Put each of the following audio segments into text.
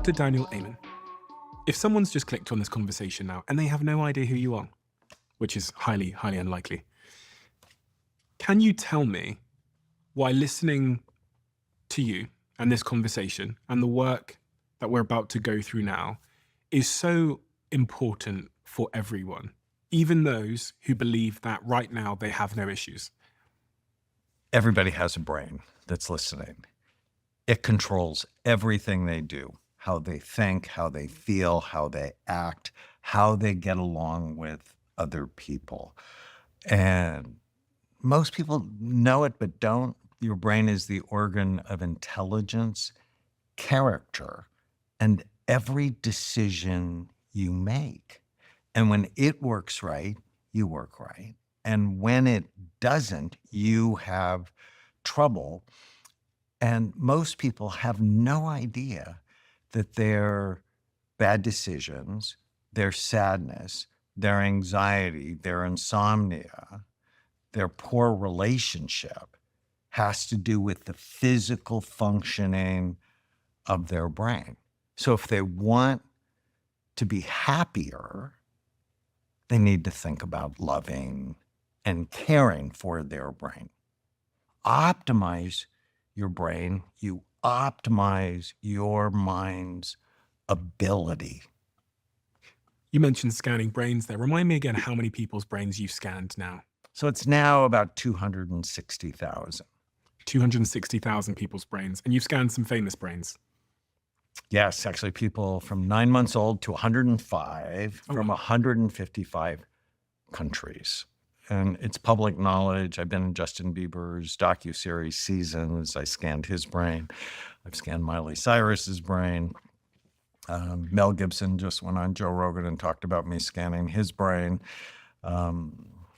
Dr. Daniel Amen. If someone's just clicked on this conversation now and they have no idea who you are, which is highly, highly unlikely, can you tell me why listening to you and this conversation and the work that we're about to go through now is so important for everyone, even those who believe that right now they have no issues? Everybody has a brain that's listening. It controls everything they do, how they think, how they feel, how they act, how they get along with other people. And most people know it, but don't. Your brain is the organ of intelligence, character, and every decision you make. And when it works right, you work right. And when it doesn't, you have trouble. And most people have no idea that their bad decisions, their sadness, their anxiety, their insomnia, their poor relationship has to do with the physical functioning of their brain. So if they want to be happier, they need to think about loving and caring for their brain. Optimize your brain, you optimize your mind's ability. You mentioned scanning brains there. Remind me again how many people's brains you've scanned now. So it's now about 260,000. 260,000 people's brains. And you've scanned some famous brains. Yes, actually people from 9 months old to 105 from 155 countries. And it's public knowledge. I've been in Justin Bieber's docuseries seasons. I scanned his brain. I've scanned Miley Cyrus's brain. Mel Gibson just went on Joe Rogan and talked about me scanning his brain.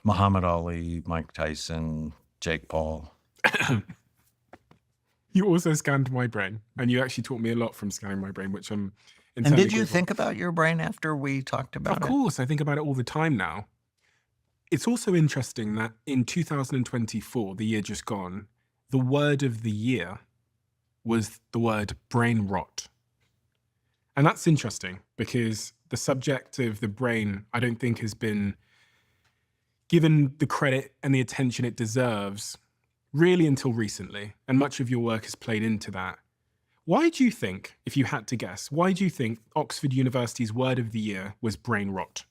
Muhammad Ali, Mike Tyson, Jake Paul. You also scanned my brain, and you actually taught me a lot from scanning my brain, which I'm And entirely did you grateful. think about your brain after we talked about Of it? course, I think about it all the time now. It's also interesting that in 2024, the year just gone, the word of the year was the word brain rot. And that's interesting because the subject of the brain, I don't think, has been given the credit and the attention it deserves really until recently. And much of your work has played into that. Why do you think, if you had to guess, why do you think Oxford University's word of the year was brain rot?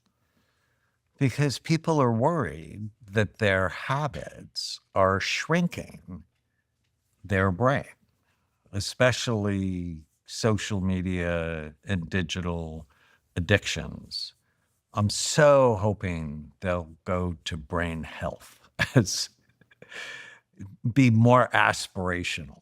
Because people are worried that their habits are shrinking their brain, especially social media and digital addictions. I'm so hoping they'll go to brain health, be more aspirational.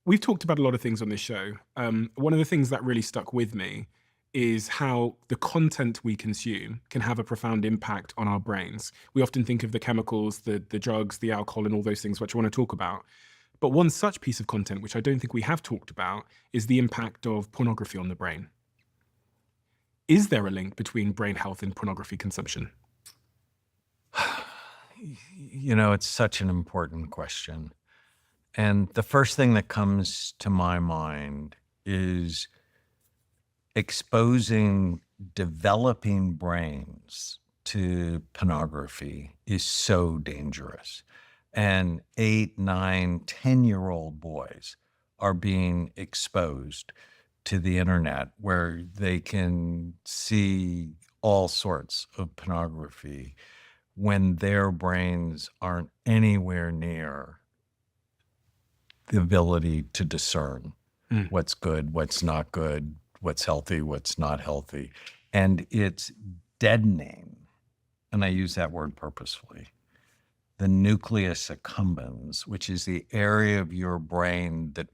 We've talked about a lot of things on this show. One of the things that really stuck with me is how the content we consume can have a profound impact on our brains. We often think of the chemicals, the drugs, the alcohol, and all those things, which I want to talk about. But one such piece of content, which I don't think we have talked about, is the impact of pornography on the brain. Is there a link between brain health and pornography consumption? You know, it's such an important question. And the first thing that comes to my mind is exposing developing brains to pornography is so dangerous. And 8, 9, 10-year-old boys are being exposed to the internet where they can see all sorts of pornography when their brains aren't anywhere near the ability to discern what's good, what's not good, what's healthy, what's not healthy. And it's deadening, and I use that word purposefully, the nucleus accumbens, which is the area of your brain that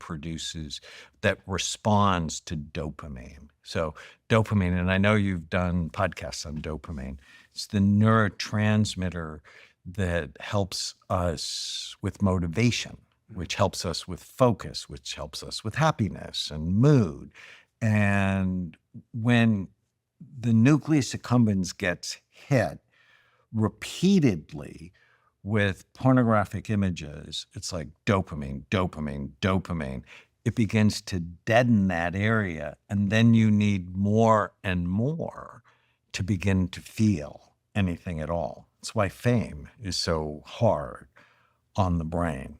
responds to dopamine. So dopamine, and I know you've done podcasts on dopamine, it's the neurotransmitter that helps us with motivation, which helps us with focus, which helps us with happiness and mood. And when the nucleus accumbens gets hit repeatedly with pornographic images, it's like dopamine, dopamine, dopamine. it begins to deaden that area. And then you need more and more to begin to feel anything at all. That's why fame is so hard on the brain.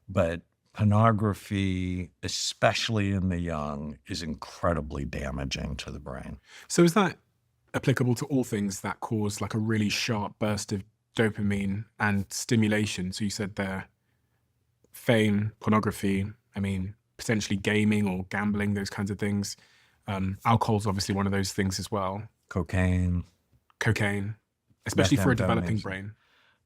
But pornography, especially in the young, is incredibly damaging to the brain. So is that applicable to all things that cause like a really sharp burst of dopamine and stimulation? So you said there, fame, pornography, I mean, potentially gaming or gambling, those kinds of things. Alcohol's obviously one of those things as well. Cocaine, Cocaine, especially for a developing methamphetamine, brain.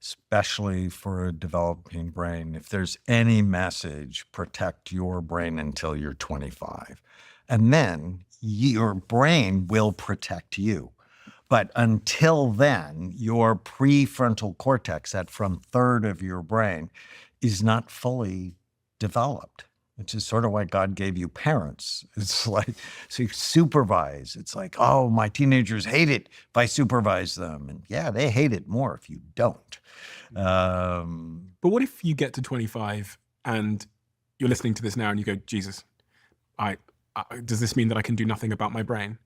especially for a developing brain. If there's any message, protect your brain until you're 25. And then your brain will protect you. But until then, your prefrontal cortex, that front third of your brain, is not fully developed, which is sort of why God gave you parents. It's like, so you supervise. It's like, oh, my teenagers hate it if I supervise them. And yeah, they hate it more if you don't. But what if you get to 25 and you're listening to this now and you go, Jesus, does this mean that I can do nothing about my brain?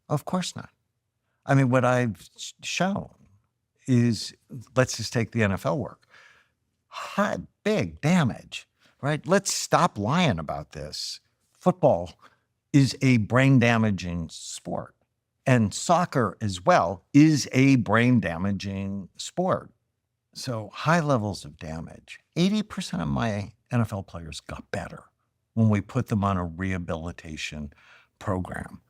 Of course not. I mean, what I've shown is, let's just take the NFL work. Hot, big damage, right? Let's stop lying about this. Football is a brain damaging sport, and soccer as well is a brain damaging sport. So high levels of damage. 80% of my NFL players got better when we put them on a rehabilitation program.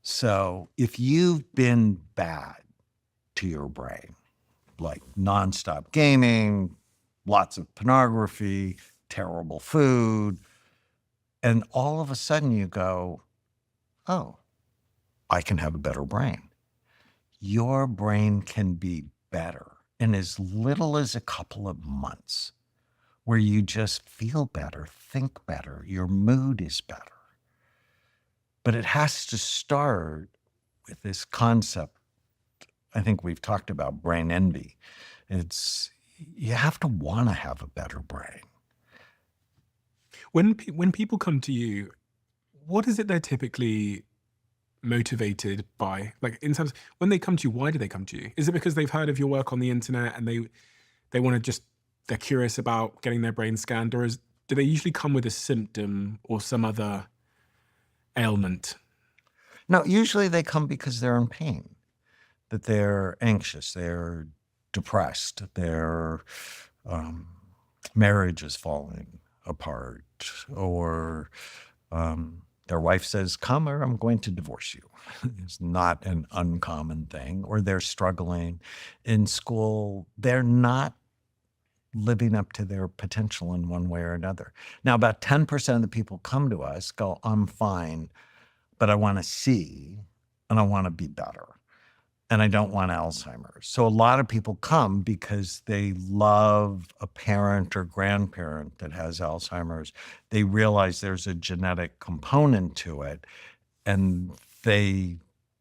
So if you've been bad to your brain, like nonstop gaming, lots of pornography, terrible food, and all of a sudden you go, oh, I can have a better brain. Your brain can be better in as little as a couple of months, where you just feel better, think better, your mood is better. But it has to start with this concept. I think we've talked about brain envy. It's, you have to want to have a better brain. When people come to you, what is it they're typically motivated by? Like, in terms, when they come to you, why do they come to you? Is it because they've heard of your work on the internet and they want to just, they're curious about getting their brain scanned, or do they usually come with a symptom or some other ailment? No, usually they come because they're in pain, that they're anxious, they're depressed, their marriage is falling apart, or their wife says, come or I'm going to divorce you. It's not an uncommon thing. Or they're struggling in school. They're not living up to their potential in one way or another. Now, about 10% of the people come to us go, I'm fine, but I want to see and I want to be better. And I don't want Alzheimer's. So a lot of people come because they love a parent or grandparent that has Alzheimer's. They realize there's a genetic component to it, and they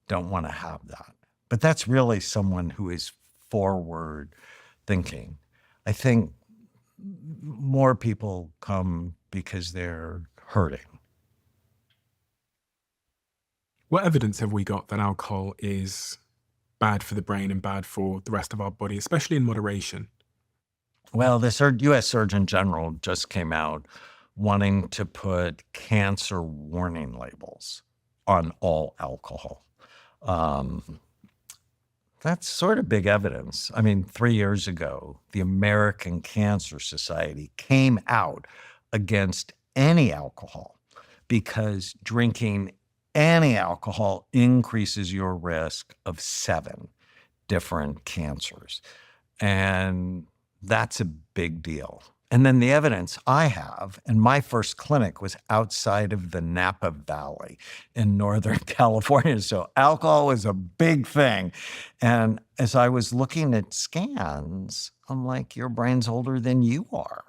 don't want to have that. But that's really someone who is forward thinking. I think more people come because they're hurting. What evidence have we got that alcohol is bad for the brain and bad for the rest of our body, especially in moderation? Well, the U.S. Surgeon General just came out wanting to put cancer warning labels on all alcohol. That's sort of big evidence. I mean, 3 years ago, the American Cancer Society came out against any alcohol because drinking any alcohol increases your risk of 7 different cancers. And that's a big deal. And then the evidence I have, and my first clinic was outside of the Napa Valley in Northern California. So alcohol is a big thing. And as I was looking at scans, I'm like, your brain's older than you are.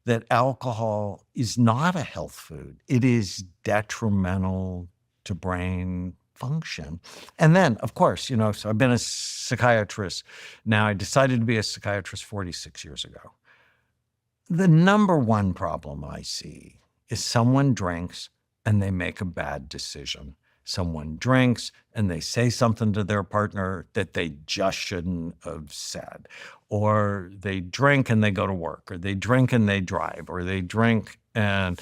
That alcohol is not a health food. It is detrimental to brain function. And then, of course, so I've been a psychiatrist. Now, I decided to be a psychiatrist 46 years ago. The number one problem I see is someone drinks and they make a bad decision. Someone drinks and they say something to their partner that they just shouldn't have said. Or they drink and they go to work, or they drink and they drive, or they drink and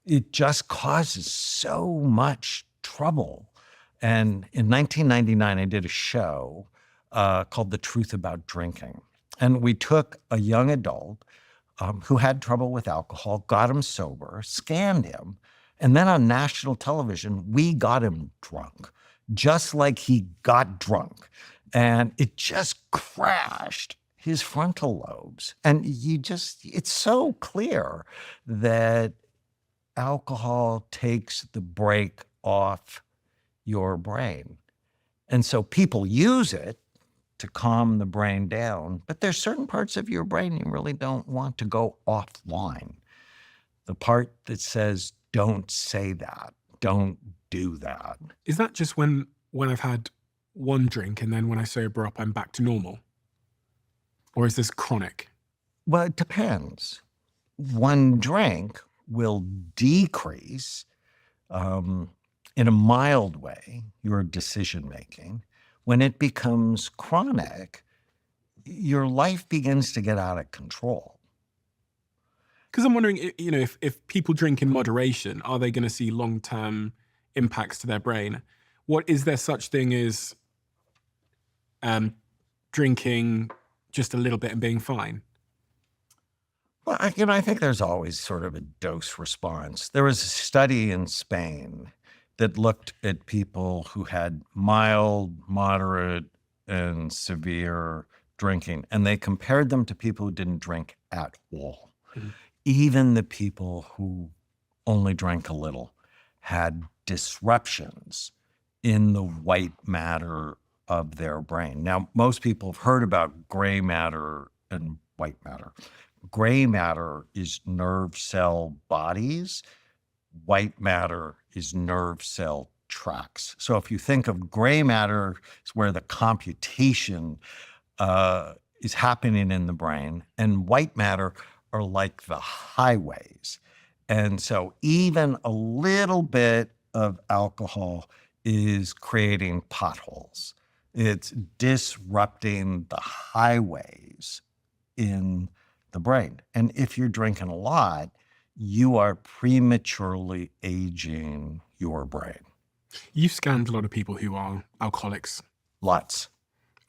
it just causes so much trouble. And in 1999, I did a show called The Truth About Drinking. And we took a young adult who had trouble with alcohol, got him sober, scanned him, and then on national television, we got him drunk, just like he got drunk. And it just crashed his frontal lobes. And it's so clear that alcohol takes the brake off your brain. And so people use it to calm the brain down, but there's certain parts of your brain you really don't want to go offline. The part that says, don't say that, don't do that. Is that just when I've had one drink and then when I sober up, I'm back to normal? Or is this chronic? Well, it depends. One drink will decrease in a mild way your decision making. When it becomes chronic, your life begins to get out of control. Because I'm wondering, if people drink in moderation, are they going to see long-term impacts to their brain? What is there such thing as drinking just a little bit and being fine? Well, I think there's always sort of a dose response. There was a study in Spain that looked at people who had mild, moderate, and severe drinking, and they compared them to people who didn't drink at all. Mm-hmm. Even the people who only drank a little had disruptions in the white matter of their brain. Now, most people have heard about gray matter and white matter. Gray matter is nerve cell bodies. White matter is nerve cell tracts. So if you think of gray matter, it's where the computation is happening in the brain, and white matter are like the highways. And so even a little bit of alcohol is creating potholes. It's disrupting the highways in the brain. And if you're drinking a lot, you are prematurely aging your brain. You've scanned a lot of people who are alcoholics. Lots.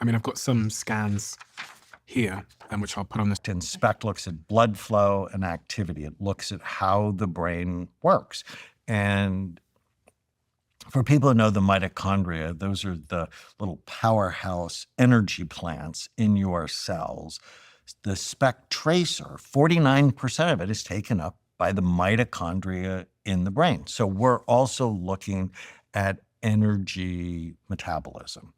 I mean, I've got some scans here, which I'll put on this. Inspect looks at blood flow and activity. It looks at how the brain works. And for people who know the mitochondria, those are the little powerhouse energy plants in your cells. The SPECT tracer, 49% of it is taken up by the mitochondria in the brain. So we're also looking at energy metabolism.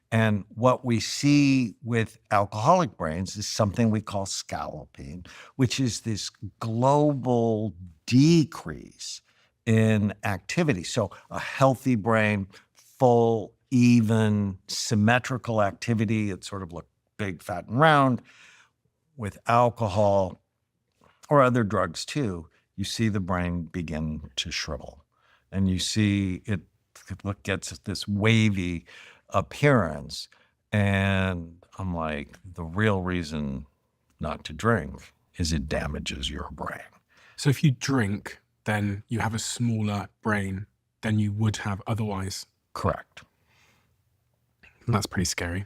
And what we see with alcoholic brains is something we call scalloping, which is this global decrease in activity. So a healthy brain, full, even, symmetrical activity, it sort of looked big, fat, and round. With alcohol or other drugs too, you see the brain begin to shrivel. And you see it gets this wavy appearance. And I'm like, the real reason not to drink is it damages your brain. So if you drink, then you have a smaller brain than you would have otherwise. Correct. And that's pretty scary.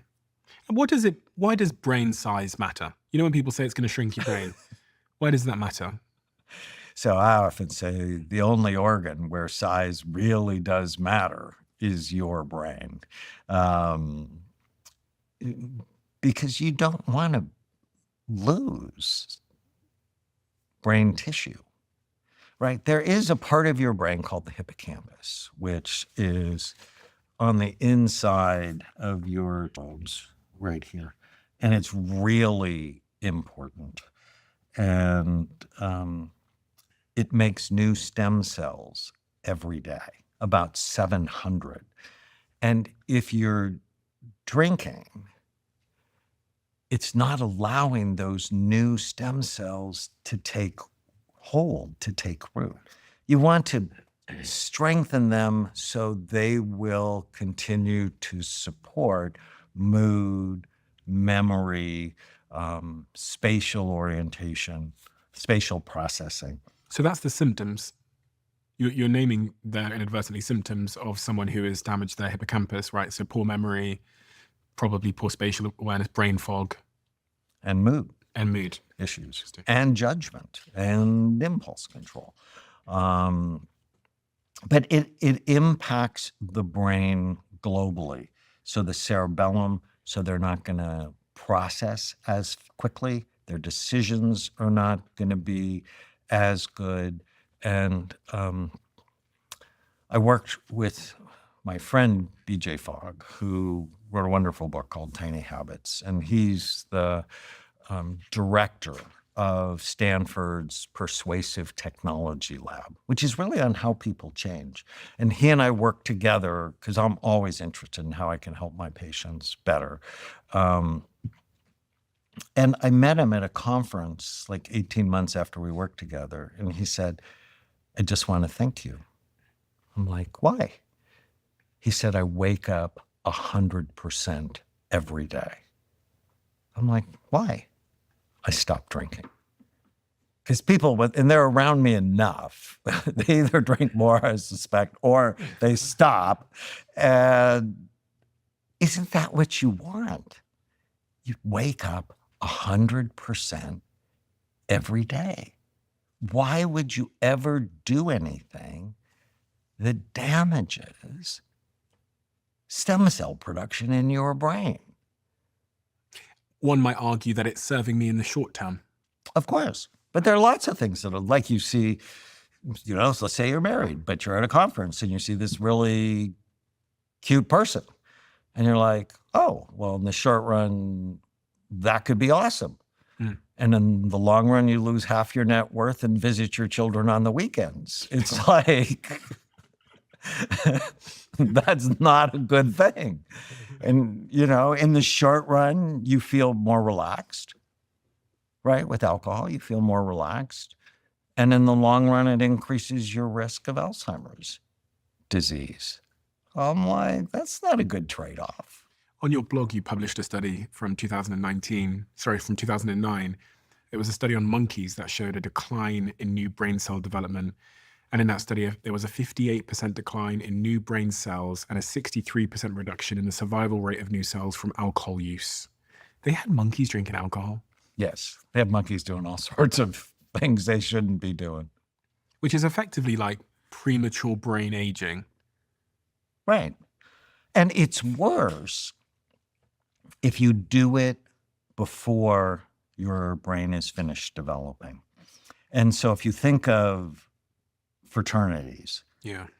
And why does brain size matter? You know when people say it's going to shrink your brain, why does that matter? So I often say the only organ where size really does matter is your brain. Because you don't want to lose brain tissue, right? There is a part of your brain called the hippocampus, which is on the inside of your bones right here. And it's really important. And it makes new stem cells every day, about 700. And if you're drinking, it's not allowing those new stem cells to take hold to take root. You want to strengthen them so they will continue to support mood, memory, spatial orientation, spatial processing. So that's the symptoms. You're naming there inadvertently symptoms of someone who has damaged their hippocampus, right? So poor memory, probably poor spatial awareness, brain fog, And mood and mood issues, Interesting. and judgment, and impulse control. But it impacts the brain globally. So the cerebellum, so they're not going to process as quickly. Their decisions are not going to be as good. And I worked with my friend BJ Fogg, who wrote a wonderful book called Tiny Habits, and he's the director of Stanford's Persuasive Technology Lab, which is really on how people change. And he and I work together because I'm always interested in how I can help my patients better. And I met him at a conference like 18 months after we worked together, and he said, "I just want to thank you." I'm like, "Why?" He said, "I wake up 100% every day." I'm like, "Why?" "I stopped drinking." Because people, and they're around me enough, they either drink more, I suspect, or they stop. And isn't that what you want? You wake up 100% every day. Why would you ever do anything that damages stem cell production in your brain? One might argue that it's serving me in the short term. Of course. But there are lots of things that are like you see, so let's say you're married, but you're at a conference and you see this really cute person. And you're like, oh, well, in the short run, that could be awesome. Mm. And in the long run, you lose half your net worth and visit your children on the weekends. It's like, that's not a good thing. And, in the short run, you feel more relaxed, right? With alcohol, you feel more relaxed. And in the long run, it increases your risk of Alzheimer's disease. I'm like, that's not a good trade-off. On your blog, you published a study from 2009. It was a study on monkeys that showed a decline in new brain cell development. And in that study, there was a 58% decline in new brain cells and a 63% reduction in the survival rate of new cells from alcohol use. They had monkeys drinking alcohol. Yes, they have monkeys doing all sorts of things they shouldn't be doing. Which is effectively like premature brain aging. Right. And it's worse if you do it before your brain is finished developing. And so if you think of fraternities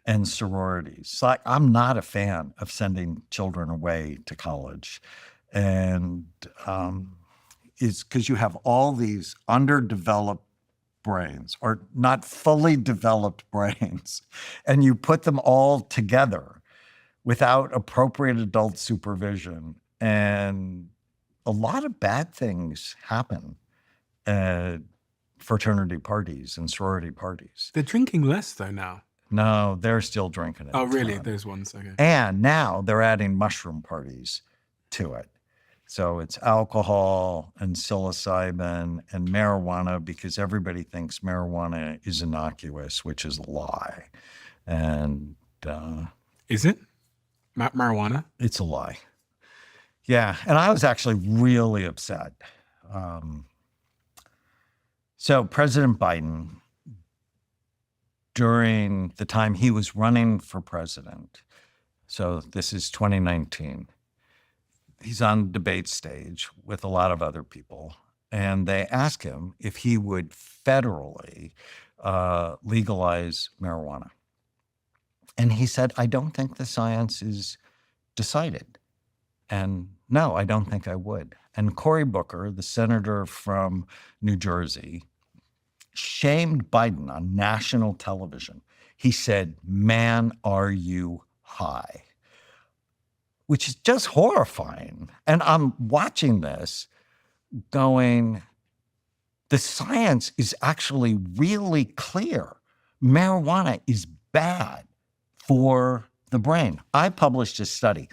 and sororities, like I'm not a fan of sending children away to college. And it's because you have all these underdeveloped brains or not fully developed brains, and you put them all together without appropriate adult supervision. And a lot of bad things happen at fraternity parties and sorority parties. They're drinking less though now. No, they're still drinking it. Oh, really? Those ones, okay. And now they're adding mushroom parties to it. So it's alcohol and psilocybin and marijuana because everybody thinks marijuana is innocuous, which is a lie. And is it? Marijuana? It's a lie. Yeah. And I was actually really upset. So President Biden, during the time he was running for president, so this is 2019, he's on the debate stage with a lot of other people, and they ask him if he would federally legalize marijuana. And he said, I don't think the science is decided. And no, I don't think I would. And Cory Booker, the senator from New Jersey, shamed Biden on national television. He said, man, are you high? Which is just horrifying. And I'm watching this going, The science is actually really clear. Marijuana is bad for the brain. I published a study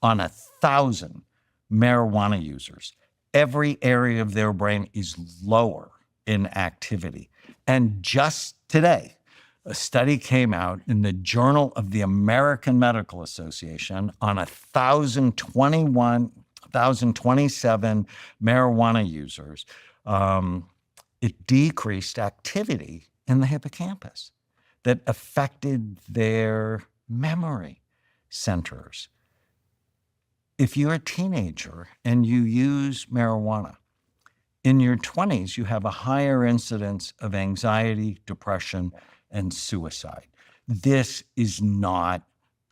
on 1,000 marijuana users. Every area of their brain is lower in activity. And just today, a study came out in the Journal of the American Medical Association on 1,027 marijuana users. It decreased activity in the hippocampus that affected their memory centers. If you're a teenager and you use marijuana, in your 20s, you have a higher incidence of anxiety, depression, and suicide. This is not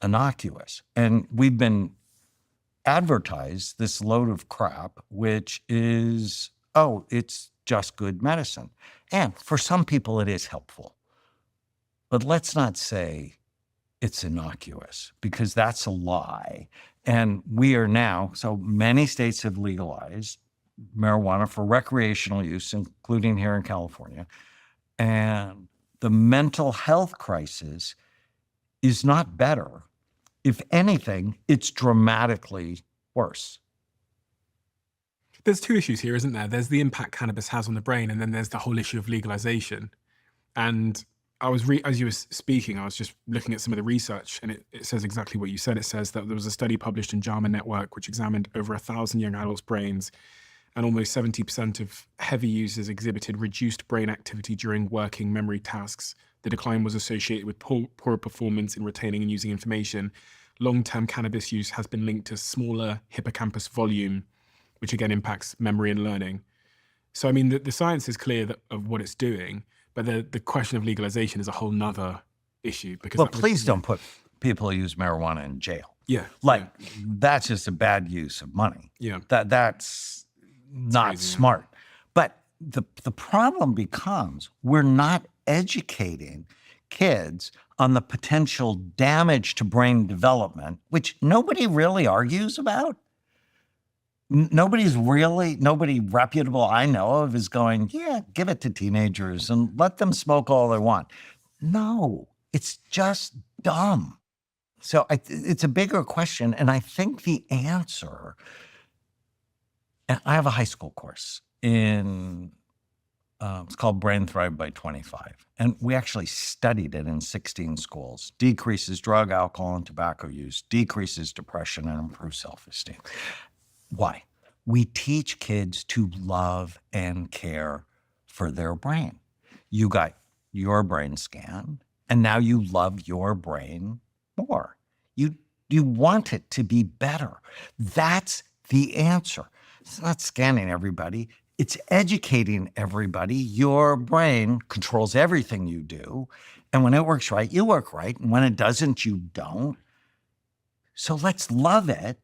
innocuous. And we've been advertised this load of crap, which is, oh, it's just good medicine. And for some people, it is helpful. But let's not say it's innocuous, because that's a lie. And we are now, so many states have legalized marijuana for recreational use, including here in California. And the mental health crisis is not better. If anything, it's dramatically worse. There's two issues here, isn't there? There's the impact cannabis has on the brain, and then there's the whole issue of legalization. And I was, as you were speaking, I was just looking at some of the research, and it says exactly what you said. It says that there was a study published in JAMA Network, which examined over 1,000 young adults' brains, and almost 70% of heavy users exhibited reduced brain activity during working memory tasks. The decline was associated with poor performance in retaining and using information. Long-term cannabis use has been linked to smaller hippocampus volume, which again impacts memory and learning. So, I mean, the science is clear of what it's doing, but the question of legalization is a whole nother issue. Because well, please don't put people who use marijuana in jail. Yeah. Like, that's just a bad use of money. Yeah. That's not crazy, smart. But the problem becomes we're not educating kids on the potential damage to brain development, which nobody really argues about. Nobody reputable I know of is going, yeah, give it to teenagers and let them smoke all they want. No, it's just dumb. So it's a bigger question. And I think the answer, and I have a high school course it's called Brain Thrive by 25. And we actually studied it in 16 schools. Decreases drug, alcohol, and tobacco use, decreases depression, and improves self-esteem. Why? We teach kids to love and care for their brain. You got your brain scan, and now you love your brain more. You want it to be better. That's the answer. It's not scanning everybody. It's educating everybody. Your brain controls everything you do. And when it works right, you work right. And when it doesn't, you don't. So let's love it.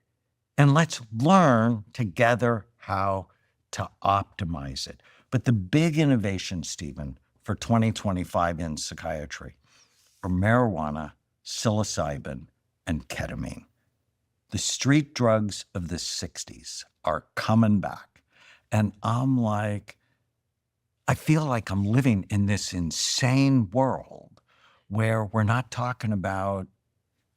And let's learn together how to optimize it. But the big innovation, Stephen, for 2025 in psychiatry are marijuana, psilocybin, and ketamine. The street drugs of the 60s are coming back. And I'm like, I feel like I'm living in this insane world where we're not talking about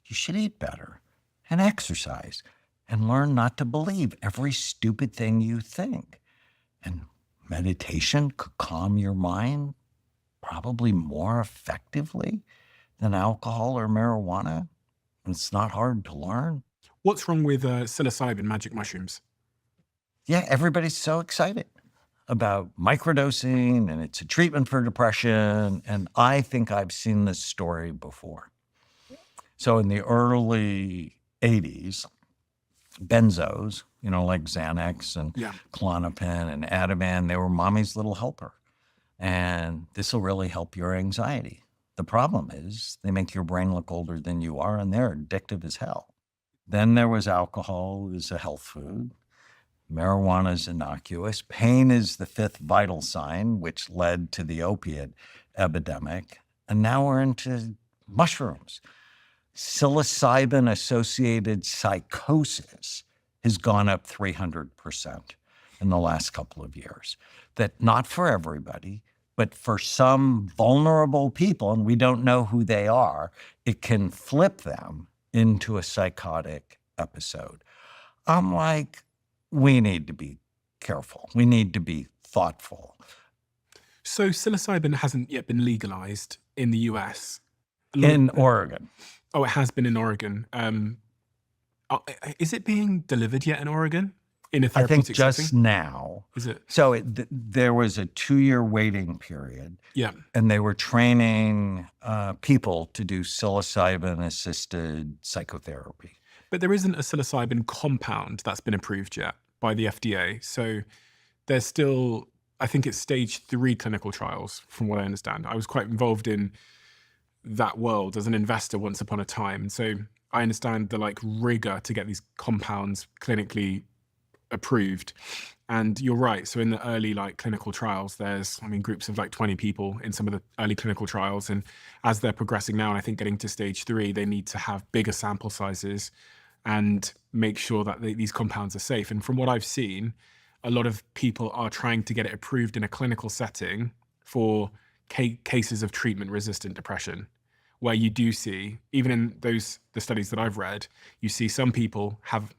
you should eat better and exercise and learn not to believe every stupid thing you think. And meditation could calm your mind probably more effectively than alcohol or marijuana. It's not hard to learn. What's wrong with psilocybin, magic mushrooms? Yeah, everybody's so excited about microdosing and it's a treatment for depression. And I think I've seen this story before. So in the early 80s, benzos, like Xanax and Klonopin and Ativan, they were mommy's little helper. And this will really help your anxiety. The problem is they make your brain look older than you are, and they're addictive as hell. Then there was alcohol as a health food. Marijuana is innocuous. Pain is the fifth vital sign, which led to the opiate epidemic. And now we're into mushrooms. Psilocybin-associated psychosis has gone up 300%. in the last couple of years. That not for everybody, but for some vulnerable people, and we don't know who they are, it can flip them into a psychotic episode. I'm like, we need to be careful. We need to be thoughtful. So psilocybin hasn't yet been legalized in the US. In Oregon. Oh, it has been in Oregon. Is it being delivered yet in Oregon in a I think therapeutic just setting? now. Is it? So there was a 2-year waiting period, Yeah. and they were training people to do psilocybin-assisted psychotherapy. But there isn't a psilocybin compound that's been approved yet by the FDA. So there's still, I think it's stage 3 clinical trials, from what I understand. I was quite involved in that world as an investor once upon a time. So I understand the like rigor to get these compounds clinically approved. And you're right. So in the early like clinical trials, there's, I mean, groups of like 20 people in some of the early clinical trials. And as they're progressing now, and I think getting to stage 3, they need to have bigger sample sizes and make sure that these compounds are safe. And from what I've seen, a lot of people are trying to get it approved in a clinical setting for cases of treatment-resistant depression, where you do see, even in the studies that I've read, you see some people have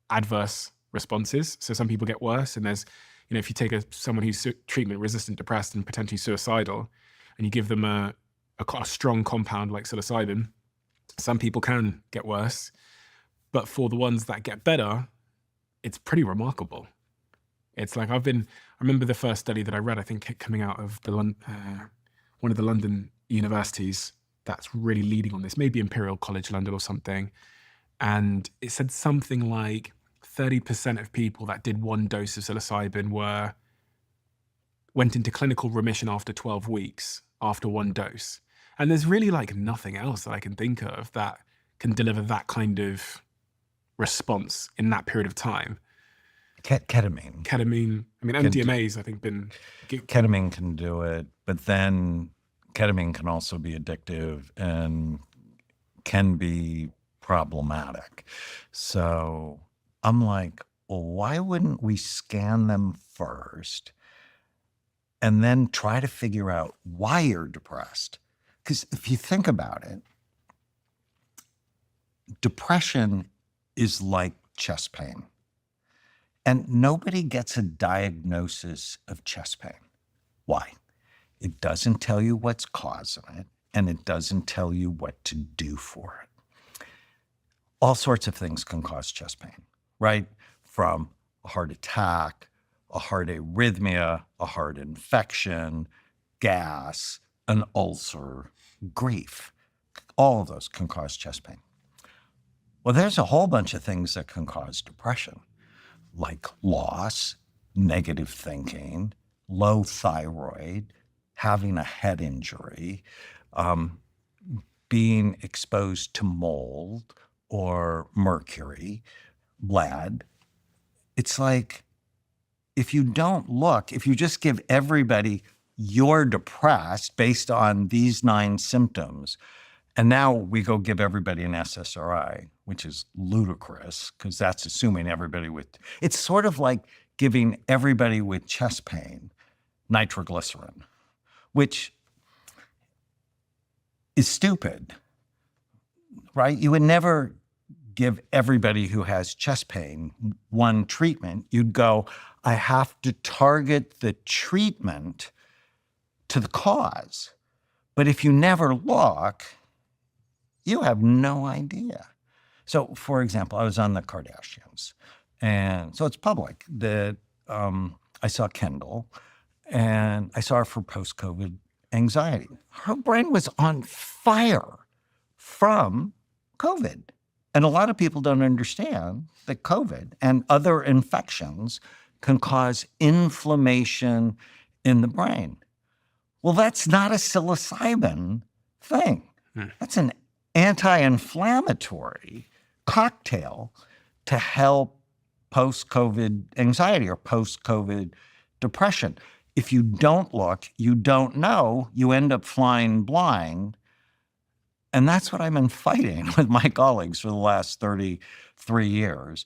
adverse responses. So some people get worse. And there's, if you take someone who's treatment-resistant depressed and potentially suicidal, and you give them a strong compound like psilocybin, some people can get worse. But for the ones that get better, it's pretty remarkable. It's like I remember the first study that I read, I think coming out of one of the London universities that's really leading on this, maybe Imperial College London or something. And it said something like 30% of people that did one dose of psilocybin went into clinical remission after 12 weeks after one dose. And there's really like nothing else that I can think of that can deliver that kind of response in that period of time. Ketamine. Ketamine, I mean, MDMA's, I think, been... Ketamine can do it, but then ketamine can also be addictive and can be problematic. So I'm like, well, why wouldn't we scan them first and then try to figure out why you're depressed? Because if you think about it, depression is like chest pain. And nobody gets a diagnosis of chest pain. Why? It doesn't tell you what's causing it, and it doesn't tell you what to do for it. All sorts of things can cause chest pain, right? From a heart attack, a heart arrhythmia, a heart infection, gas, an ulcer, grief. All of those can cause chest pain. Well, there's a whole bunch of things that can cause depression, like loss, negative thinking, low thyroid, having a head injury, being exposed to mold or mercury, lead. It's like, if you don't look, if you just give everybody you're depressed based on these 9 symptoms, and now we go give everybody an SSRI, which is ludicrous because that's assuming everybody it's sort of like giving everybody with chest pain nitroglycerin, which is stupid, right? You would never give everybody who has chest pain one treatment. You'd go, I have to target the treatment to the cause. But if you never look, you have no idea. So, for example, I was on the Kardashians, and so it's public that I saw Kendall, and I saw her for post-COVID anxiety. Her brain was on fire from COVID. And a lot of people don't understand that COVID and other infections can cause inflammation in the brain. Well, that's not a psilocybin thing. That's an anti-inflammatory cocktail to help post-COVID anxiety or post-COVID depression. If you don't look, you don't know, you end up flying blind. And that's what I've been fighting with my colleagues for the last 33 years.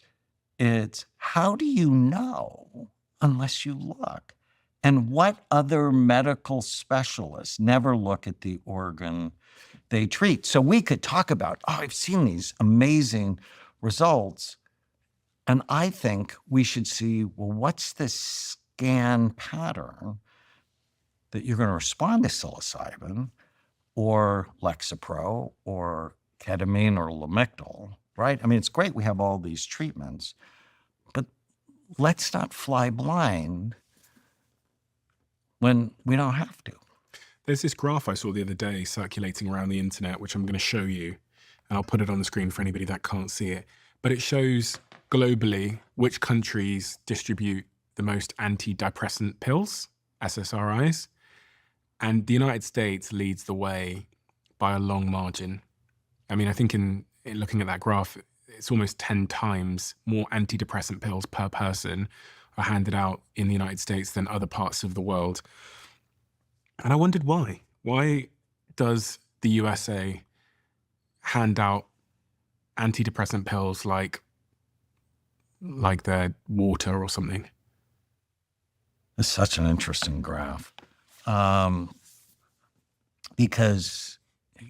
It's how do you know unless you look. And what other medical specialists never look at the organ they treat? So we could talk about, oh, I've seen these amazing results. And I think we should see, well, what's the scan pattern that you're going to respond to psilocybin or Lexapro or ketamine or Lamictal, right? I mean, it's great we have all these treatments, but let's not fly blind when we don't have to. There's this graph I saw the other day circulating around the internet, which I'm going to show you, and I'll put it on the screen for anybody that can't see it. But it shows globally which countries distribute the most antidepressant pills, SSRIs, and the United States leads the way by a long margin. I mean, I think in looking at that graph, it's almost 10 times more antidepressant pills per person are handed out in the United States than other parts of the world. And I wondered why. Why does the USA hand out antidepressant pills like they're water or something? It's such an interesting graph. Because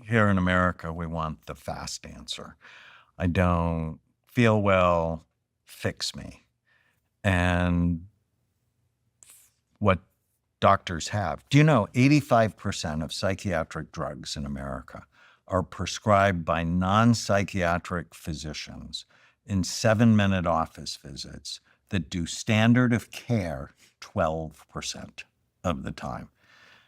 here in America, we want the fast answer. I don't feel well, fix me. And what doctors have. Do you know 85% of psychiatric drugs in America are prescribed by non-psychiatric physicians in 7-minute office visits that do standard of care 12% of the time?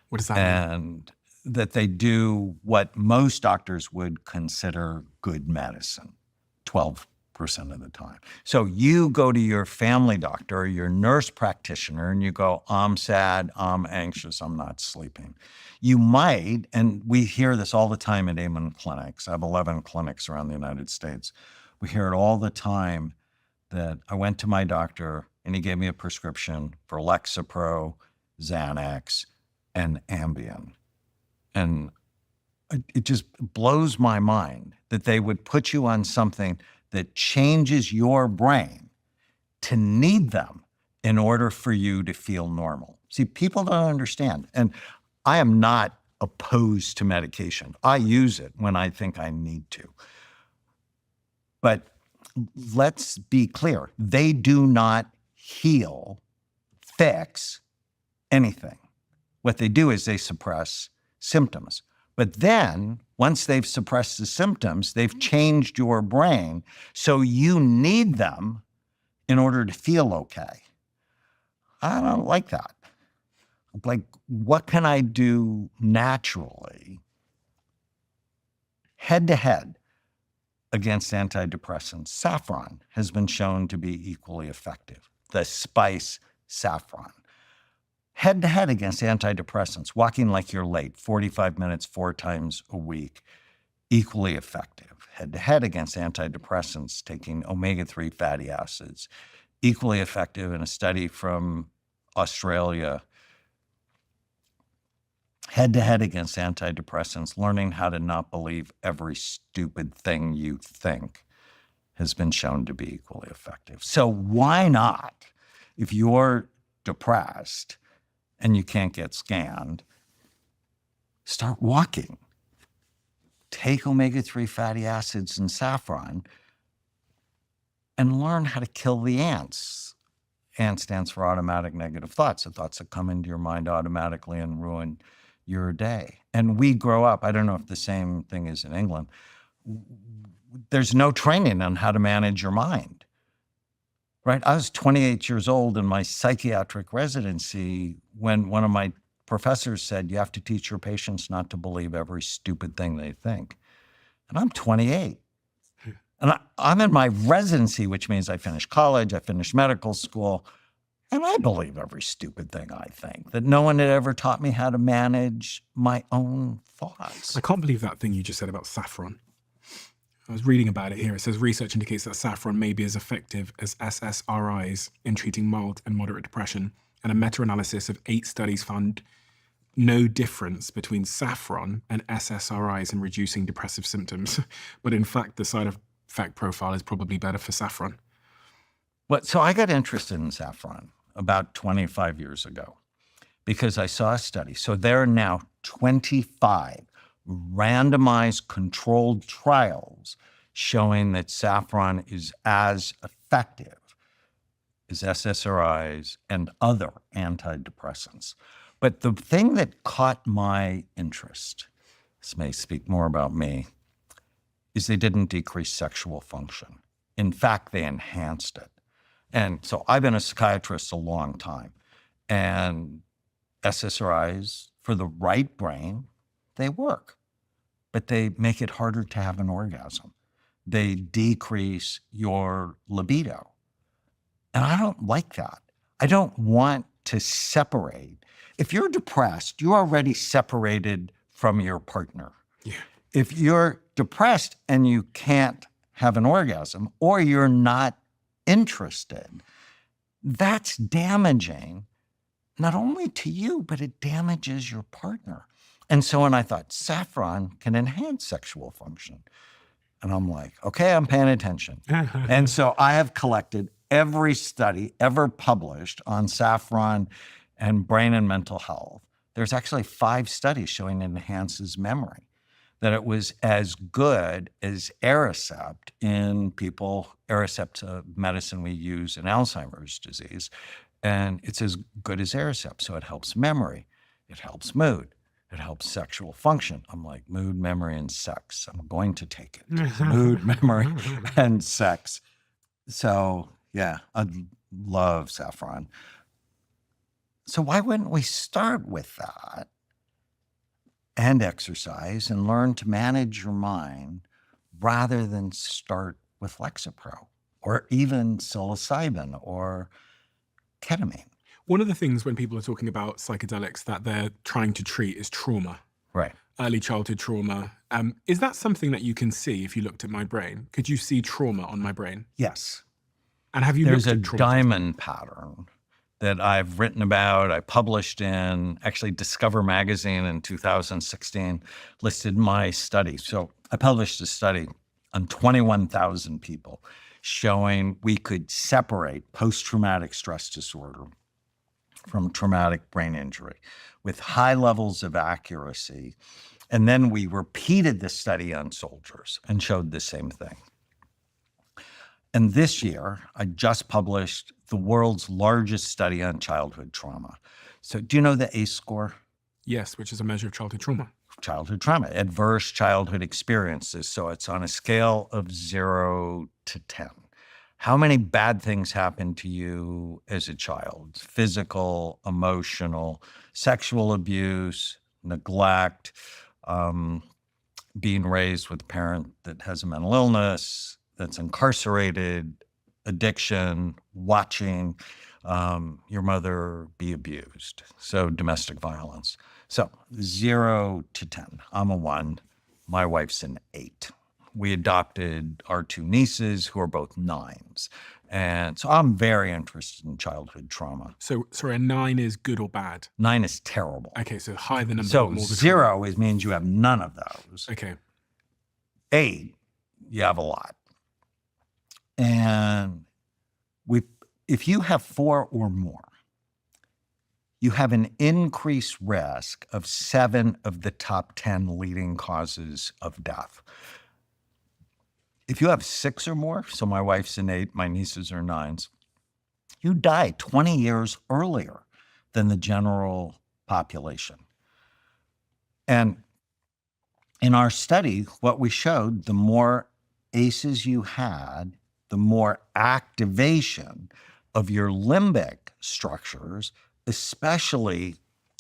What does that mean? And that they do what most doctors would consider good medicine 12% of the time. So you go to your family doctor or your nurse practitioner and you go, I'm sad, I'm anxious, I'm not sleeping. You might, and we hear this all the time at Amen clinics. I have 11 clinics around the United States. We hear it all the time that I went to my doctor and he gave me a prescription for Lexapro, Xanax, and Ambien. And it just blows my mind that they would put you on something that changes your brain to need them in order for you to feel normal. See, people don't understand. And I am not opposed to medication. I use it when I think I need to. But let's be clear. They do not heal, fix anything. What they do is they suppress symptoms. But then, once they've suppressed the symptoms, they've changed your brain, so you need them in order to feel okay. I don't like that. Like, what can I do naturally, head-to-head, against antidepressants? Saffron has been shown to be equally effective, the spice saffron. Head-to-head against antidepressants, walking like you're late, 45 minutes, 4 times a week, equally effective. Head-to-head against antidepressants, taking omega-3 fatty acids, equally effective in a study from Australia. Head-to-head against antidepressants, learning how to not believe every stupid thing you think has been shown to be equally effective. So why not, if you're depressed and you can't get scanned, start walking. Take omega-3 fatty acids and saffron and learn how to kill the ants. ANT stands for automatic negative thoughts, the thoughts that come into your mind automatically and ruin your day. And we grow up, I don't know if the same thing is in England, there's no training on how to manage your mind. Right? I was 28 years old in my psychiatric residency when one of my professors said, you have to teach your patients not to believe every stupid thing they think. And I'm 28. And I'm in my residency, which means I finished college, I finished medical school, and I believe every stupid thing I think, that no one had ever taught me how to manage my own thoughts. I can't believe that thing you just said about saffron. I was reading about it here. It says research indicates that saffron may be as effective as SSRIs in treating mild and moderate depression. And a meta-analysis of 8 studies found no difference between saffron and SSRIs in reducing depressive symptoms. But in fact, the side effect profile is probably better for saffron. So I got interested in saffron. about 25 years ago because I saw a study. So there are now 25 randomized controlled trials showing that saffron is as effective as SSRIs and other antidepressants. But the thing that caught my interest, this may speak more about me, is they didn't decrease sexual function. In fact, they enhanced it. And so I've been a psychiatrist a long time, and SSRIs for the right brain, they work, but they make it harder to have an orgasm. They decrease your libido. And I don't like that. I don't want to separate. If you're depressed, you're already separated from your partner. Yeah. If you're depressed and you can't have an orgasm or you're not interested, that's damaging not only to you, but it damages your partner. And so when I thought saffron can enhance sexual function, and I'm like, okay, I'm paying attention. And so I have collected every study ever published on saffron and brain and mental health. There's actually 5 studies showing it enhances memory, that it was as good as Aricept in people. Aricept's a medicine we use in Alzheimer's disease, and it's as good as Aricept. So it helps memory, it helps mood, it helps sexual function. I'm like, mood, memory, and sex. I'm going to take it. Mood, memory, and sex. So yeah, I love saffron. So why wouldn't we start with that and exercise and learn to manage your mind rather than start with Lexapro or even psilocybin or ketamine? One of the things when people are talking about psychedelics that they're trying to treat is trauma, Right. early childhood trauma. Is that something that you can see if you looked at my brain? Could you see trauma on my brain? Yes. And have you There's looked a at trauma? diamond pattern that I've written about, I published in actually Discover magazine in 2016, listed my study. So I published a study on 21,000 people showing we could separate post-traumatic stress disorder from traumatic brain injury with high levels of accuracy. And then we repeated the study on soldiers and showed the same thing. And this year, I just published the world's largest study on childhood trauma. So do you know the ACE score? Yes, which is a measure of childhood trauma. Childhood trauma, adverse childhood experiences. So it's on a scale of 0 to 10. How many bad things happened to you as a child? Physical, emotional, sexual abuse, neglect, being raised with a parent that has a mental illness, that's incarcerated, addiction, watching your mother be abused. So domestic violence. So 0 to 10. I'm a 1. My wife's an 8. We adopted our 2 nieces who are both 9s. And so I'm very interested in childhood trauma. So, sorry, a 9 is good or bad? 9 is terrible. Okay, so high the number, So more the trauma. 0 means you have none of those. Okay. 8, you have a lot. And if you have 4 or more, you have an increased risk of 7 of the top 10 leading causes of death. If you have 6 or more, so my wife's an 8, my nieces are 9s, you die 20 years earlier than the general population. And in our study, what we showed, the more ACEs you had, the more activation of your limbic structures, especially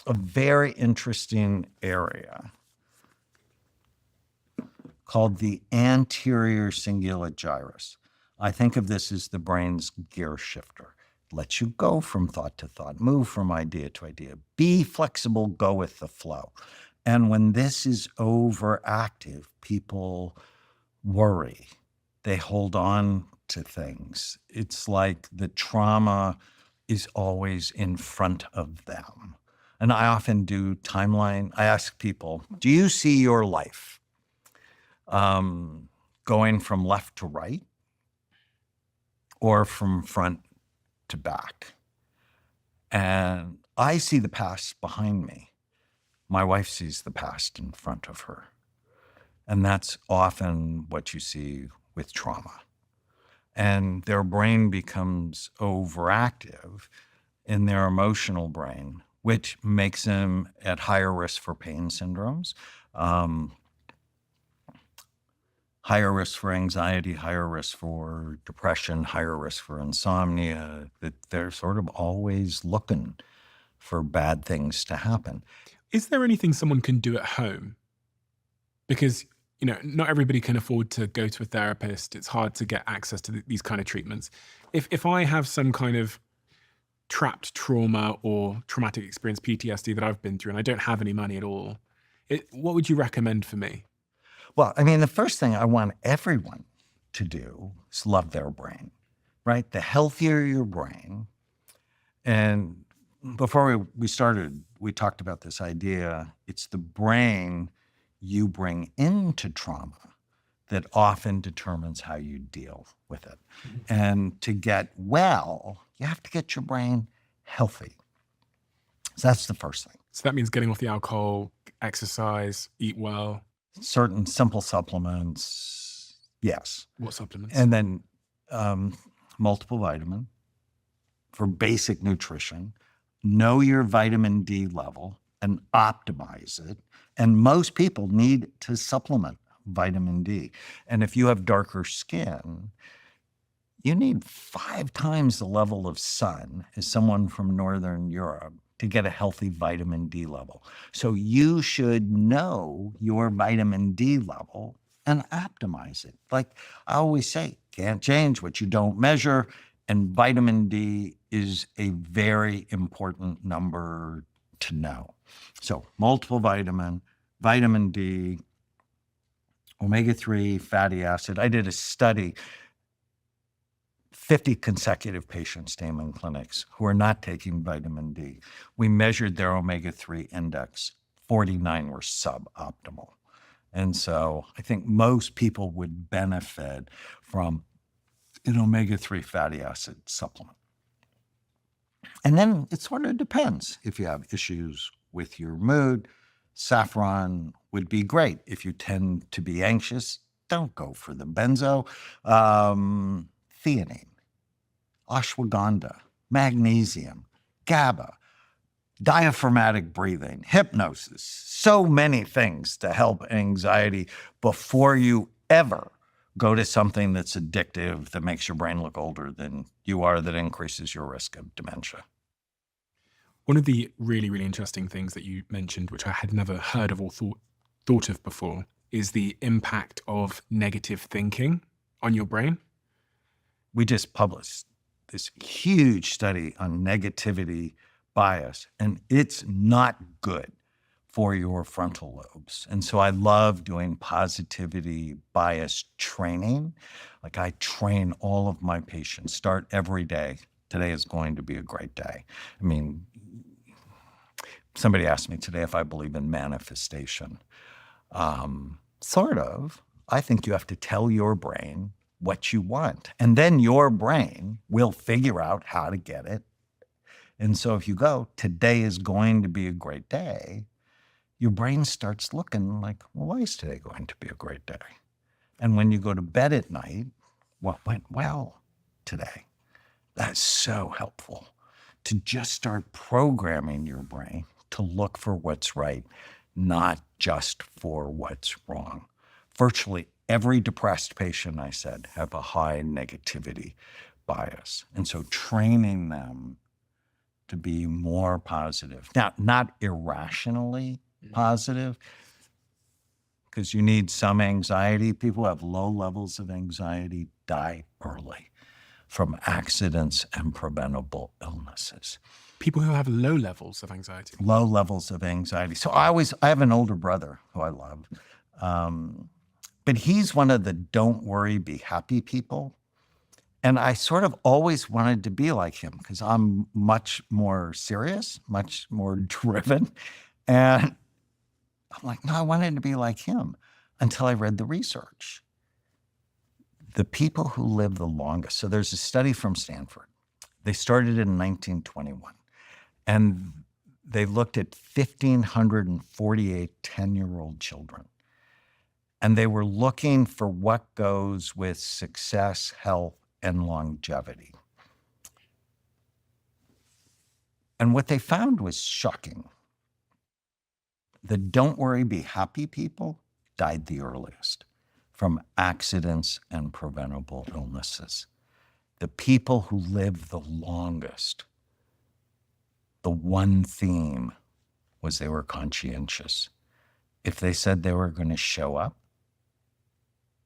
a very interesting area called the anterior cingulate gyrus. I think of this as the brain's gear shifter. It lets you go from thought to thought, move from idea to idea, be flexible, go with the flow. And when this is overactive, people worry. They hold on to things. It's like the trauma is always in front of them. And I often do timeline. I ask people, do you see your life going from left to right or from front to back? And I see the past behind me. My wife sees the past in front of her. And that's often what you see with trauma. And their brain becomes overactive in their emotional brain, which makes them at higher risk for pain syndromes, um, higher risk for anxiety, higher risk for depression, higher risk for insomnia, that they're sort of always looking for bad things to happen. Is there anything someone can do at home? Because, not everybody can afford to go to a therapist. It's hard to get access to these kind of treatments. If I have some kind of trapped trauma or traumatic experience, PTSD that I've been through, and I don't have any money at all, what would you recommend for me? Well, I mean, the first thing I want everyone to do is love their brain, right? The healthier your brain. And before we started, we talked about this idea. It's the brain you bring into trauma that often determines how you deal with it. And to get well, you have to get your brain healthy. So that's the first thing. So that means getting off the alcohol, exercise, eat well. Certain simple supplements, yes. What supplements? And then multiple vitamin for basic nutrition. Know your vitamin D level and optimize it. And most people need to supplement vitamin D. And if you have darker skin, you need 5 times the level of sun as someone from Northern Europe to get a healthy vitamin D level. So you should know your vitamin D level and optimize it. Like I always say, can't change what you don't measure. And vitamin D is a very important number to know. So multiple vitamin D, omega-3 fatty acid. I did a study, 50 consecutive patients, Damon clinics, who are not taking vitamin D. We measured their omega-3 index. 49 were suboptimal. And so I think most people would benefit from an omega-3 fatty acid supplement. And then it sort of depends. If you have issues with your mood, saffron would be great. If you tend to be anxious, don't go for the benzo. Theanine, ashwagandha, magnesium, GABA, diaphragmatic breathing, hypnosis, so many things to help anxiety before you ever go to something that's addictive, that makes your brain look older than you are, that increases your risk of dementia. One of the really, really interesting things that you mentioned, which I had never heard of or thought of before, is the impact of negative thinking on your brain. We just published this huge study on negativity bias, and it's not good for your frontal lobes. And so I love doing positivity bias training. Like I train all of my patients, start every day. Today is going to be a great day. I mean, somebody asked me today if I believe in manifestation. Sort of. I think you have to tell your brain what you want, and then your brain will figure out how to get it. And so if you go, today is going to be a great day, your brain starts looking like, well, why is today going to be a great day? And when you go to bed at night, what went well today? That's so helpful to just start programming your brain to look for what's right, not just for what's wrong. Virtually every depressed patient, I said, have a high negativity bias. And so training them to be more positive. Now, not irrationally positive, because you need some anxiety. People who have low levels of anxiety die early from accidents and preventable illnesses. People who have low levels of anxiety. Low levels of anxiety. So I have an older brother who I love, but he's one of the don't worry, be happy people. And I sort of always wanted to be like him because I'm much more serious, much more driven. And I'm like, no, I wanted to be like him until I read the research. The people who live the longest, so there's a study from Stanford. They started in 1921. And they looked at 1,548 10-year-old children. And they were looking for what goes with success, health, and longevity. And what they found was shocking. The don't worry, be happy people died the earliest from accidents and preventable illnesses. The people who lived the longest, the one theme was they were conscientious. If they said they were going to show up,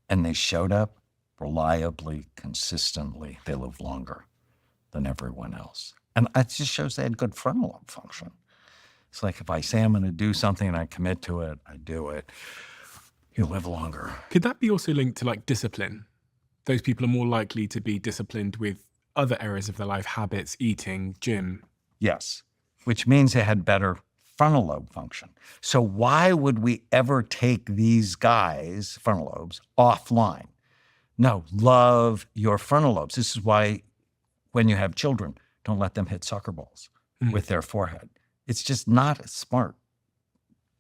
and they showed up reliably, consistently, they lived longer than everyone else. And it just shows they had good frontal lobe function. It's like if I say I'm going to do something and I commit to it, I do it, you live longer. Could that be also linked to like discipline? Those people are more likely to be disciplined with other areas of their life, habits, eating, gym. Yes, which means they had better frontal lobe function. So why would we ever take these guys, frontal lobes, offline? No, love your frontal lobes. This is why when you have children, don't let them hit soccer balls with their forehead. It's just not a smart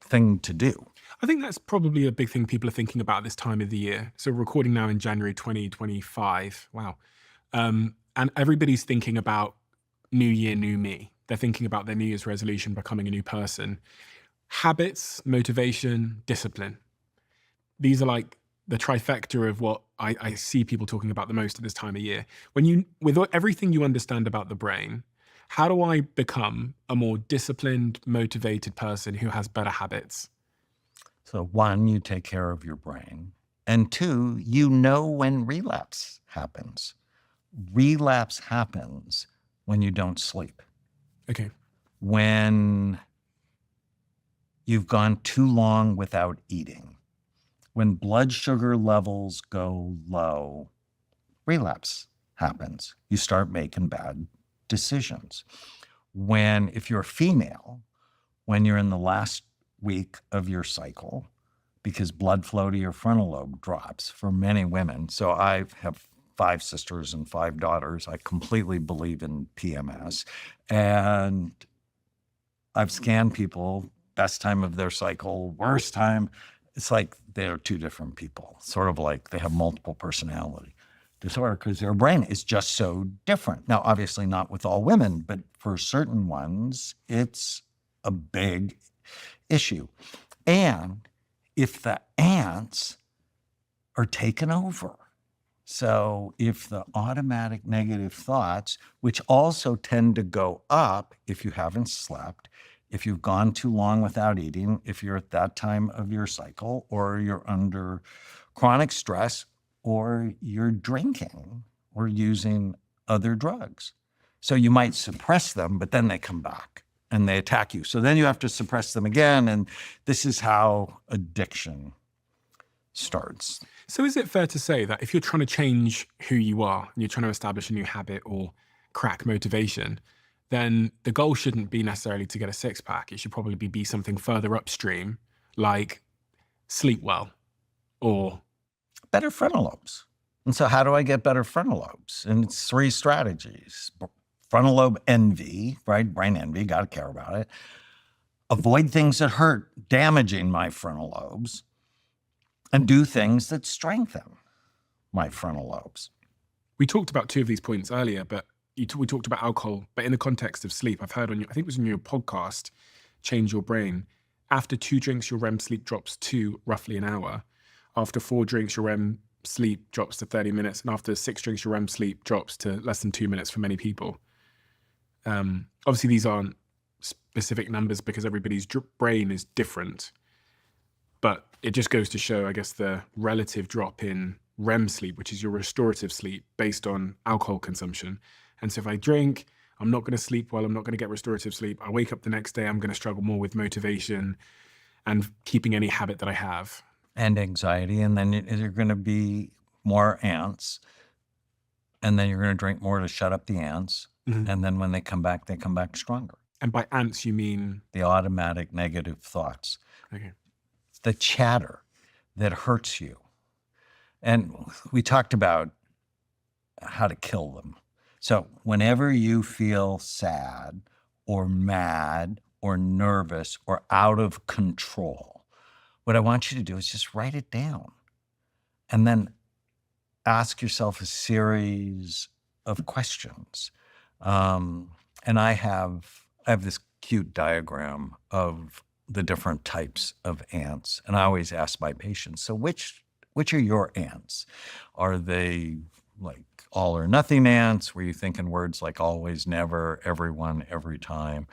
thing to do. I think that's probably a big thing people are thinking about this time of the year. So we're recording now in January 2025. Wow. And everybody's thinking about new year, new me. They're thinking about their New Year's resolution, becoming a new person. Habits, motivation, discipline. These are like the trifecta of what I see people talking about the most at this time of year. With everything you understand about the brain, how do I become a more disciplined, motivated person who has better habits? So one, you take care of your brain. And two, you know when relapse happens. Relapse happens when you don't sleep. Okay. When you've gone too long without eating, when blood sugar levels go low, relapse happens. You start making bad decisions. If you're female, when you're in the last week of your cycle, because blood flow to your frontal lobe drops for many women. So I have 5 sisters and 5 daughters. I completely believe in PMS. And I've scanned people, best time of their cycle, worst time. It's like they're 2 different people, sort of like they have multiple personality disorder because their brain is just so different. Now, obviously not with all women, but for certain ones, it's a big issue. And if the ants are taken over, so if the automatic negative thoughts, which also tend to go up if you haven't slept, if you've gone too long without eating, if you're at that time of your cycle, or you're under chronic stress, or you're drinking or using other drugs. So you might suppress them, but then they come back and they attack you. So then you have to suppress them again. And this is how addiction starts. So is it fair to say that if you're trying to change who you are and you're trying to establish a new habit or crack motivation, then the goal shouldn't be necessarily to get a 6-pack. It should probably be something further upstream, like sleep well or better frontal lobes. And so how do I get better frontal lobes? And it's 3 strategies. Frontal lobe envy, right? Brain envy, got to care about it. Avoid things that hurt, damaging my frontal lobes. And do things that strengthen my frontal lobes. We talked about 2 of these points earlier, but we talked about alcohol, but in the context of sleep. I've heard I think it was on your podcast, Change Your Brain. After 2 drinks, your REM sleep drops to roughly an hour. After 4 drinks, your REM sleep drops to 30 minutes. And after 6 drinks, your REM sleep drops to less than 2 minutes for many people. Obviously, these aren't specific numbers because everybody's brain is different. But it just goes to show, I guess, the relative drop in REM sleep, which is your restorative sleep based on alcohol consumption. And so if I drink, I'm not going to sleep well, I'm not going to get restorative sleep. I wake up the next day, I'm going to struggle more with motivation and keeping any habit that I have. And anxiety. And then you're going to be more ants. And then you're going to drink more to shut up the ants. Mm-hmm. And then when they come back stronger. And by ants, you mean? The automatic negative thoughts. Okay. The chatter that hurts you. And we talked about how to kill them. So whenever you feel sad or mad or nervous or out of control, what I want you to do is just write it down and then ask yourself a series of questions. And I have this cute diagram of the different types of ants, and I always ask my patients, so which are your ants? Are they like all or nothing ants, where you think in words like always, never, everyone, every time?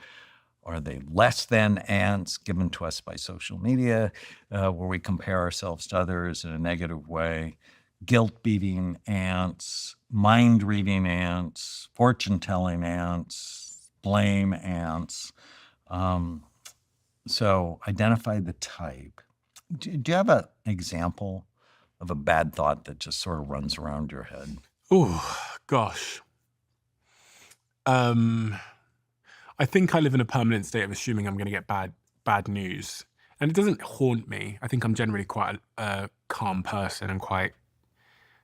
Are they less than ants given to us by social media, where we compare ourselves to others in a negative way? Guilt-beating ants, mind-reading ants, fortune-telling ants, blame ants. So identify the type. Do you have an example of a bad thought that just sort of runs around your head? Oh, gosh. I think I live in a permanent state of assuming I'm going to get bad news, and it doesn't haunt me. I think I'm generally quite a calm person and quite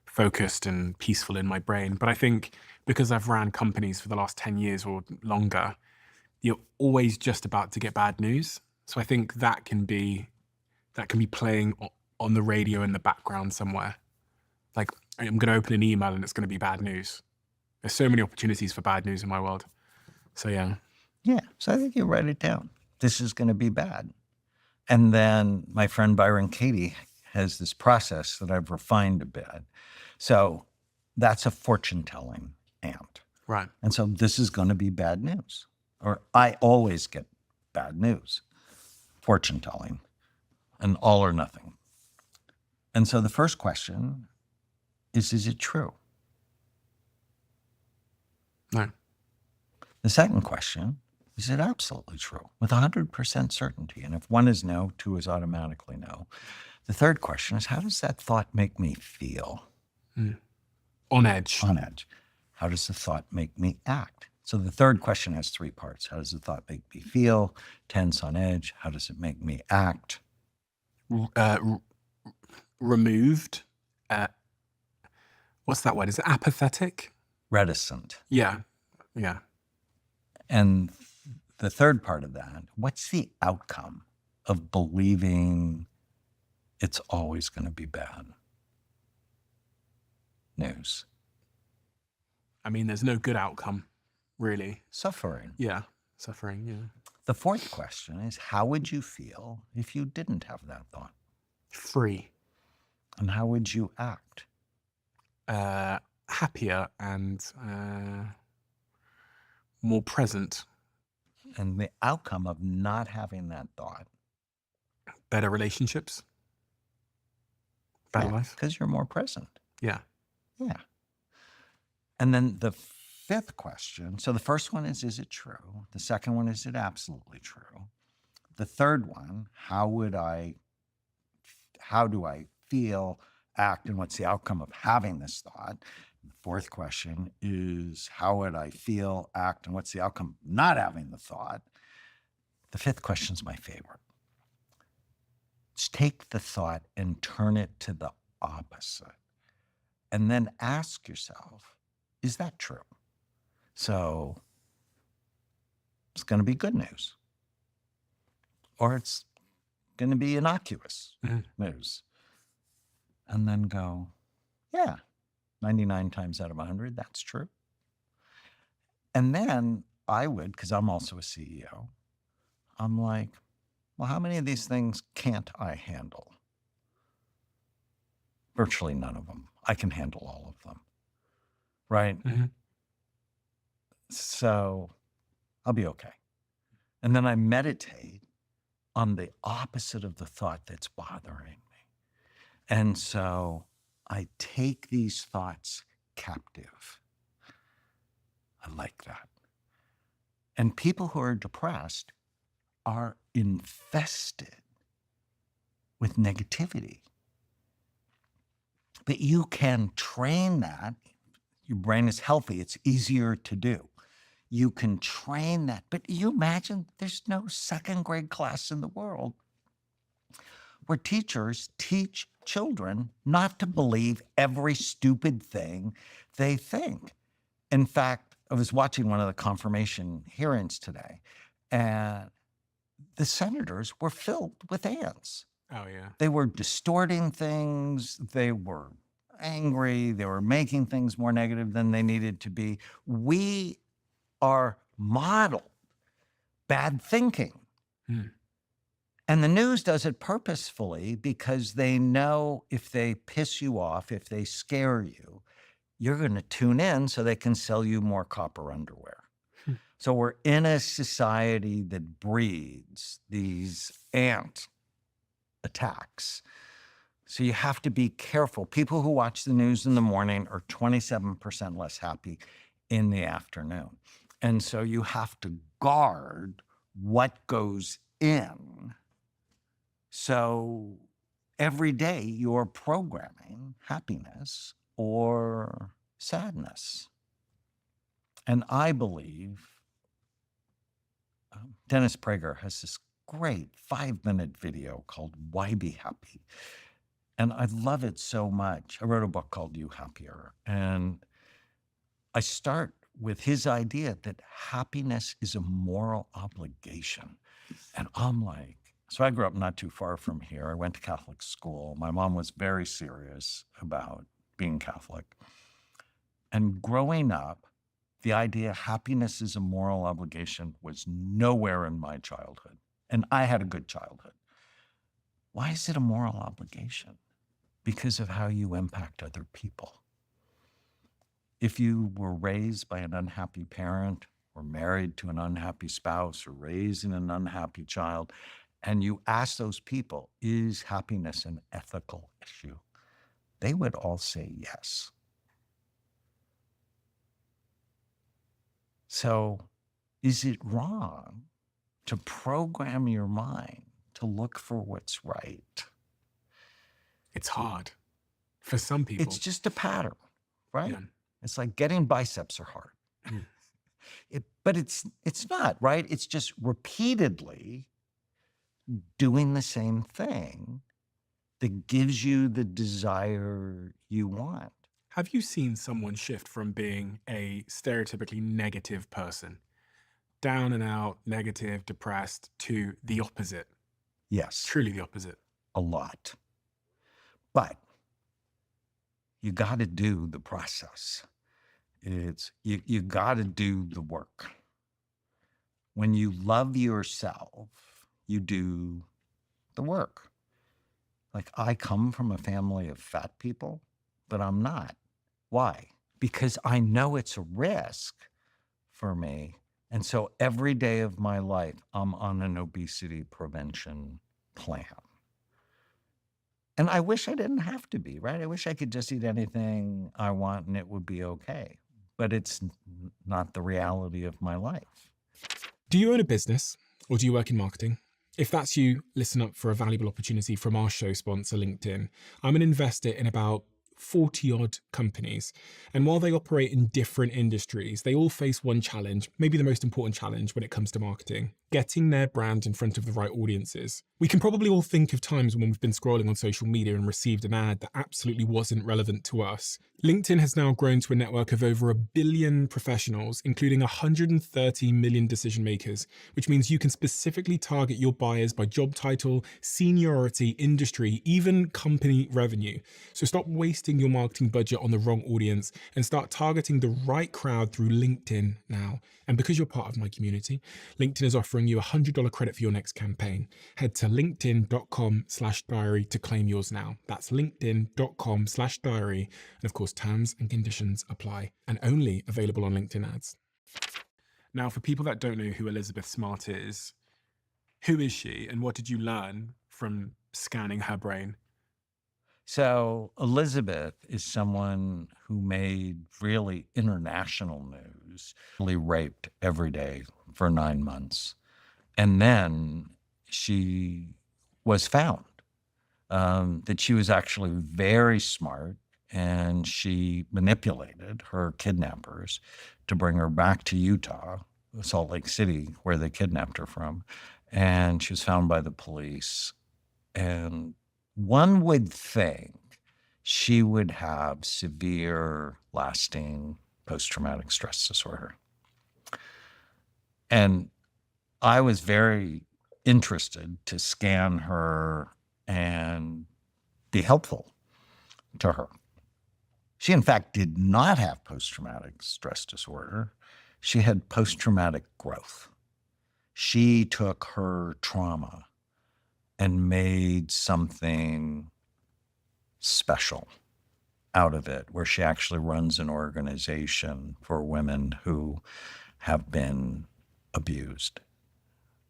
focused and peaceful in my brain. But I think because I've ran companies for the last 10 years or longer, you're always just about to get bad news. So I think that can be playing on the radio in the background somewhere. Like, I'm going to open an email and it's going to be bad news. There's so many opportunities for bad news in my world. So yeah. Yeah. So I think you write it down. This is going to be bad. And then my friend Byron Katie has this process that I've refined a bit. So that's a fortune-telling ant. Right. And so this is going to be bad news. Or I always get bad news, fortune-telling, and all or nothing. And so the first question is it true? No. The second question, is it absolutely true with 100% certainty? And if one is no, two is automatically no. The third question is, how does that thought make me feel? On edge. On edge. How does the thought make me act? So the third question has three parts. How does the thought make me feel? Tense, on edge. How does it make me act? Removed. What's that word? Is it apathetic? Reticent. Yeah. Yeah. And the third part of that, what's the outcome of believing it's always going to be bad news? I mean, there's no good outcome, really. Suffering. Yeah. Suffering. Yeah. The fourth question is, how would you feel if you didn't have that thought? Free. And how would you act? Happier and more present. And the outcome of not having that thought? Better relationships. Better life. Because you're more present. Yeah. Yeah. And then the fifth question, so the first one is it true? The second one, is it absolutely true? The third one, how do I feel, act, and what's the outcome of having this thought? The fourth question is, how would I feel, act, and what's the outcome of not having the thought? The fifth question is my favorite. Just take the thought and turn it to the opposite. And then ask yourself, is that true? So it's going to be good news. Or it's going to be innocuous news. And then go, yeah, 99 times out of 100, that's true. And then I would, because I'm also a CEO, I'm like, well, how many of these things can't I handle? Virtually none of them. I can handle all of them. Right? So I'll be okay. And then I meditate on the opposite of the thought that's bothering me. And so I take these thoughts captive. I like that. And people who are depressed are infested with negativity. But you can train that. Your brain is healthy. It's easier to do. You can train that. But you imagine there's no second grade class in the world where teachers teach children not to believe every stupid thing they think. In fact, I was watching one of the confirmation hearings today, and the senators were filled with ants. Oh, yeah. They were distorting things. They were angry. They were making things more negative than they needed to be. We are modeled bad thinking. Hmm. And the news does it purposefully because they know if they piss you off, if they scare you, you're going to tune in so they can sell you more copper underwear. Hmm. So we're in a society that breeds these ant attacks. So you have to be careful. People who watch the news in the morning are 27% less happy in the afternoon. And so you have to guard what goes in. So every day you're programming happiness or sadness. And I believe Dennis Prager has this great 5-minute video called Why Be Happy? And I love it so much. I wrote a book called You Happier. And I start with his idea that happiness is a moral obligation. And I'm like, so I grew up not too far from here. I went to Catholic school. My mom was very serious about being Catholic. And growing up, the idea happiness is a moral obligation was nowhere in my childhood. And I had a good childhood. Why is it a moral obligation? Because of how you impact other people. If you were raised by an unhappy parent, or married to an unhappy spouse, or raising an unhappy child, and you ask those people, is happiness an ethical issue? They would all say yes. So is it wrong to program your mind to look for what's right? It's hard for some people. It's just a pattern, right? Yeah. It's like getting biceps are hard. Mm. But it's not, right? It's just repeatedly doing the same thing that gives you the desire you want. Have you seen someone shift from being a stereotypically negative person, down and out, negative, depressed, to the opposite? Yes, Truly the opposite. a lot. But you got to do the process. It's you got to do the work. When you love yourself, you do the work. Like, I come from a family of fat people, but I'm not. Why? Because I know it's a risk for me. And so every day of my life, I'm on an obesity prevention plan. And I wish I didn't have to be, right? I wish I could just eat anything I want and it would be okay. But it's not the reality of my life. Do you own a business or do you work in marketing? If that's you, listen up for a valuable opportunity from our show sponsor, LinkedIn. I'm an investor in about 40 odd companies. And while they operate in different industries, they all face one challenge, maybe the most important challenge when it comes to marketing: getting their brand in front of the right audiences. We can probably all think of times when we've been scrolling on social media and received an ad that absolutely wasn't relevant to us. LinkedIn has now grown to a network of over 1 billion professionals, including 130 million decision makers, which means you can specifically target your buyers by job title, seniority, industry, even company revenue. So stop wasting your marketing budget on the wrong audience and start targeting the right crowd through LinkedIn now. And because you're part of my community, LinkedIn is offering you a $100 credit for your next campaign. Head to linkedin.com/diary to claim yours now. That's linkedin.com/diary. And of course, terms and conditions apply and only available on LinkedIn ads. Now, for people that don't know who Elizabeth Smart is, who is she and what did you learn from scanning her brain? So Elizabeth is someone who made really international news, really raped every day for 9 months. And then she was found, that she was actually very smart, and she manipulated her kidnappers to bring her back to Utah, Salt Lake City, where they kidnapped her from. And she was found by the police. And one would think she would have severe, lasting post-traumatic stress disorder. And I was very interested to scan her and be helpful to her. She, in fact, did not have post-traumatic stress disorder. She had post-traumatic growth. She took her trauma and made something special out of it, where she actually runs an organization for women who have been abused.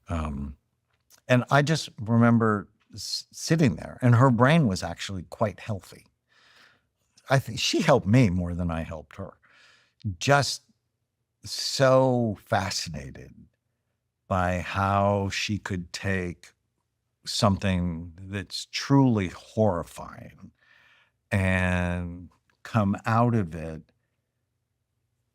And I just remember sitting there, and her brain was actually quite healthy. I think she helped me more than I helped her. Just so fascinated by how she could take something that's truly horrifying and come out of it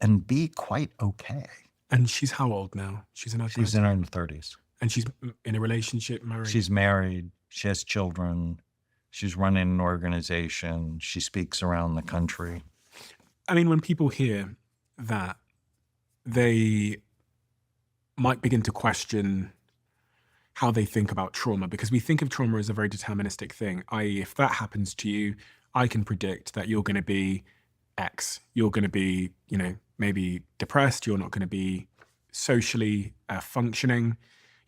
and be quite okay. And she's how old now? She's in her She's 30s? in her 30s. And she's in a relationship, married? She's married. She has children. She's running an organization. She speaks around the country. I mean, when people hear that, they might begin to question how they think about trauma, because we think of trauma as a very deterministic thing, i.e., if that happens to you, I can predict that you're going to be X. You're going to be, maybe depressed. You're not going to be socially functioning.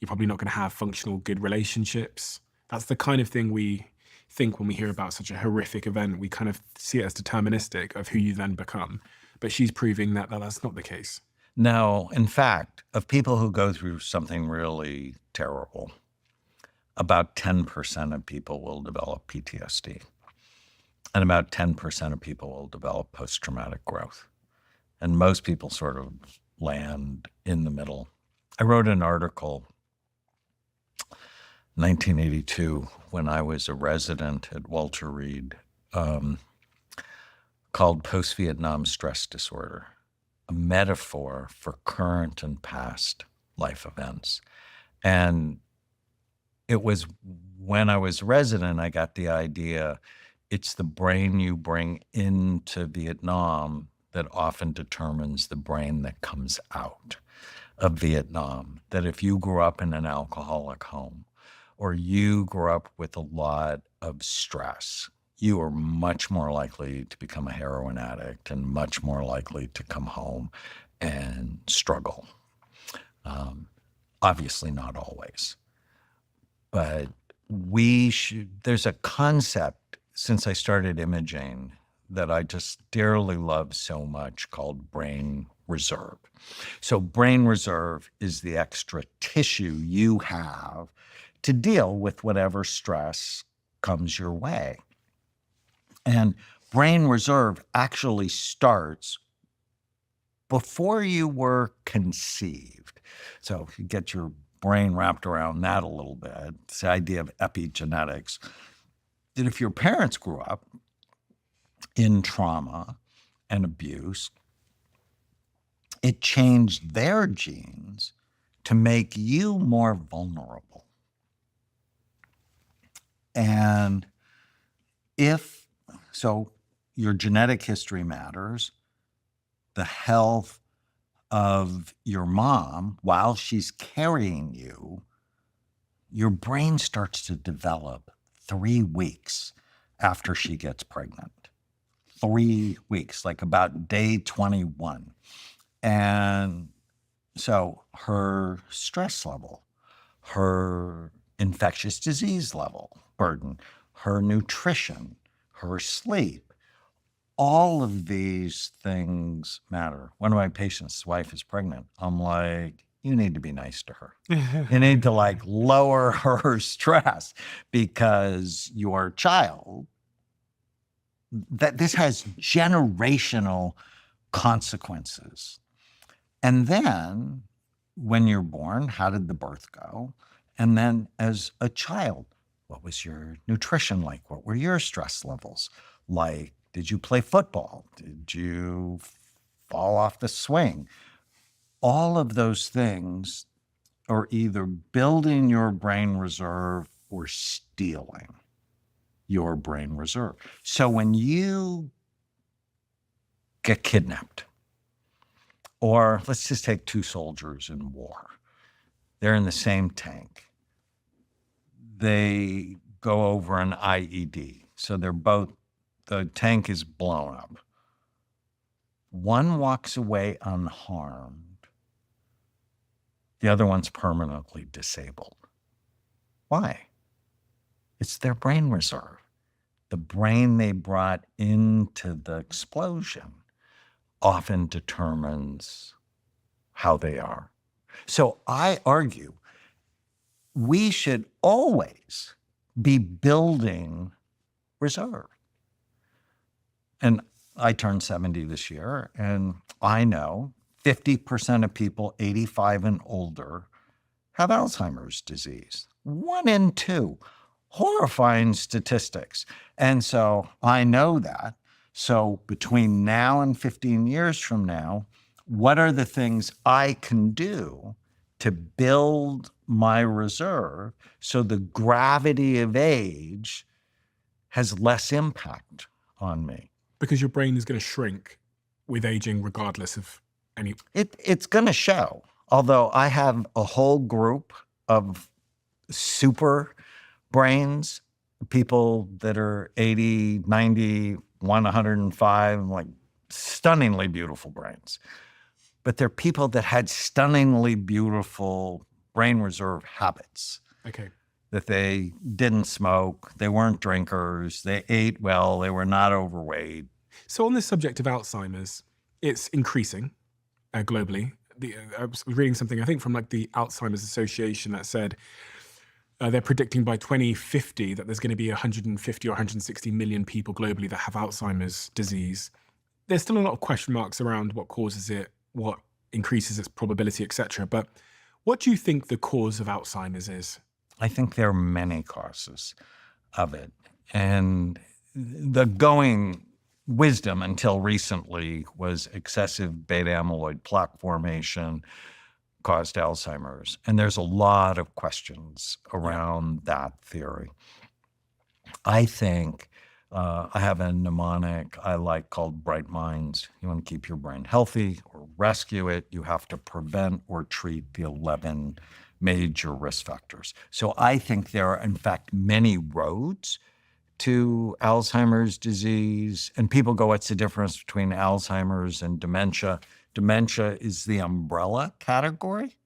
You're probably not going to have functional, good relationships. That's the kind of thing we think when we hear about such a horrific event. We kind of see it as deterministic of who you then become. But she's proving that that's not the case. No, in fact, of people who go through something really terrible, about 10% of people will develop PTSD. And about 10% of people will develop post-traumatic growth. And most people sort of land in the middle. I wrote an article 1982 when I was a resident at Walter Reed called Post-Vietnam Stress Disorder, a metaphor for current and past life events. And it was when I was a resident, I got the idea it's the brain you bring into Vietnam that often determines the brain that comes out of Vietnam. That if you grew up in an alcoholic home or you grew up with a lot of stress, you are much more likely to become a heroin addict and much more likely to come home and struggle. Obviously not always, but there's a concept since I started imaging that I just dearly love so much called brain reserve. So brain reserve is the extra tissue you have to deal with whatever stress comes your way. And brain reserve actually starts before you were conceived. So if you get your brain wrapped around that a little bit, it's the idea of epigenetics, that if your parents grew up in trauma and abuse, it changed their genes to make you more vulnerable. And so your genetic history matters, the health of your mom while she's carrying you, your brain starts to develop 3 weeks after she gets pregnant. 3 weeks, like about day 21. And so her stress level, her infectious disease level burden, her nutrition, her sleep, all of these things matter. One of my patients' wife is pregnant. I'm like, you need to be nice to her. You need to lower her stress because your child, that this has generational consequences. And then when you're born, how did the birth go? And then as a child, what was your nutrition like? What were your stress levels like? Did you play football? Did you fall off the swing? All of those things are either building your brain reserve or stealing your brain reserve. So when you get kidnapped Or let's just take two soldiers in war. They're in the same tank. They go over an IED. So the tank is blown up. One walks away unharmed. The other one's permanently disabled. Why? It's their brain reserve. The brain they brought into the explosion often determines how they are. So I argue we should always be building reserve. And I turned 70 this year, and I know 50% of people 85 and older have Alzheimer's disease. 1 in 2. Horrifying statistics. And so I know that. So between now and 15 years from now, what are the things I can do to build my reserve so the gravity of age has less impact on me? Because your brain is going to shrink with aging regardless of any. It's going to show. Although I have a whole group of super brains, people that are 80, 90, 105, like stunningly beautiful brains. But they're people that had stunningly beautiful brain reserve habits. Okay. That they didn't smoke, they weren't drinkers, they ate well, they were not overweight. So on this subject of Alzheimer's, it's increasing globally. I was reading something, I think, from like the Alzheimer's Association that said they're predicting by 2050 that there's going to be 150 or 160 million people globally that have Alzheimer's disease. There's still a lot of question marks around what causes it, what increases its probability, etc. But what do you think the cause of Alzheimer's is? I think there are many causes of it. And the going wisdom until recently was excessive beta amyloid plaque formation caused Alzheimer's. And there's a lot of questions around that theory. I think I have a mnemonic I like called Bright Minds. You want to keep your brain healthy or rescue it, you have to prevent or treat the 11 major risk factors. So I think there are, in fact, many roads to Alzheimer's disease. And people go, what's the difference between Alzheimer's and dementia? Dementia is the umbrella category.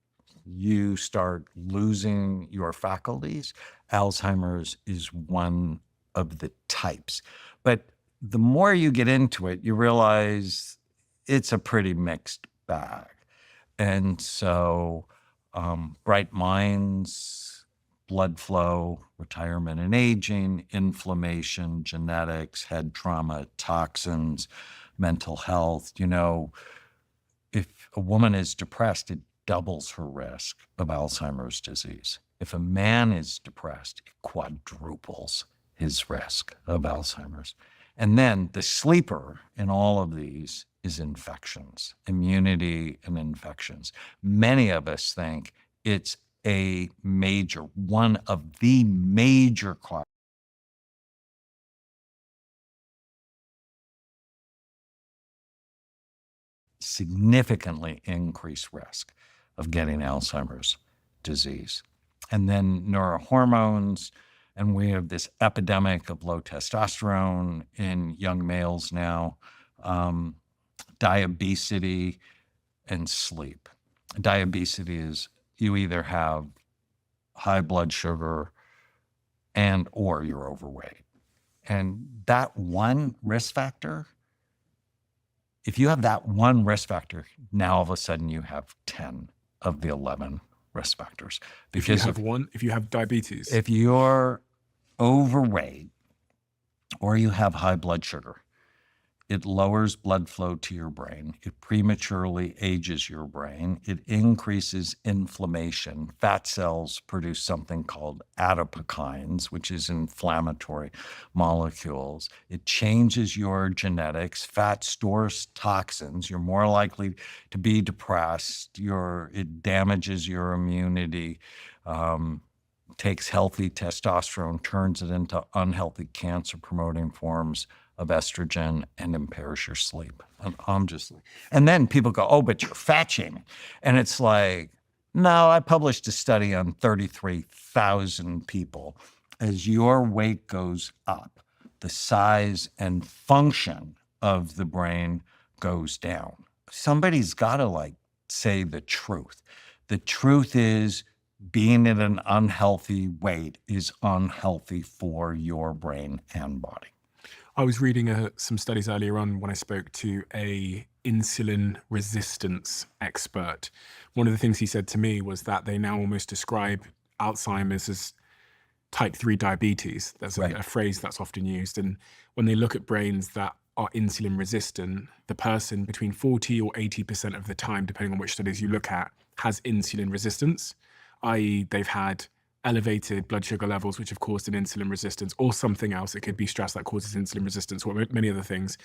You start losing your faculties. Alzheimer's is one of the types. But the more you get into it, you realize it's a pretty mixed bag. And so bright minds, blood flow, retirement and aging, inflammation, genetics, head trauma, toxins, mental health. You know, if a woman is depressed, it doubles her risk of Alzheimer's disease. If a man is depressed, it quadruples his risk of Alzheimer's. And then the sleeper in all of these is infections, immunity and infections. Many of us think it's one of the major causes. Significantly increased risk of getting Alzheimer's disease. And then neurohormones, and we have this epidemic of low testosterone in young males now, diabetes and sleep. Diabetes is you either have high blood sugar and or you're overweight. And that one risk factor, if you have that one risk factor, now all of a sudden you have 10 of the 11 risk factors. Because if you have diabetes. If you're overweight or you have high blood sugar, it lowers blood flow to your brain. It prematurely ages your brain. It increases inflammation. Fat cells produce something called adipokines, which is inflammatory molecules. It changes your genetics. Fat stores toxins. You're more likely to be depressed. It damages your immunity. Takes healthy testosterone, turns it into unhealthy cancer-promoting forms of estrogen and impairs your sleep. And I'm just, and then people go, oh, but you're fat shaming. And it's like, no, I published a study on 33,000 people. As your weight goes up, the size and function of the brain goes down. Somebody's got to like say the truth. The truth is being at an unhealthy weight is unhealthy for your brain and body. I was reading some studies earlier on when I spoke to a insulin resistance expert. One of the things he said to me was that they now almost describe Alzheimer's as type 3 diabetes. There's Right. a phrase that's often used. And when they look at brains that are insulin resistant, the person between 40 or 80% of the time, depending on which studies you look at, has insulin resistance, i.e., they've had elevated blood sugar levels, which have caused an insulin resistance, or something else. It could be stress that causes insulin resistance, or many other things.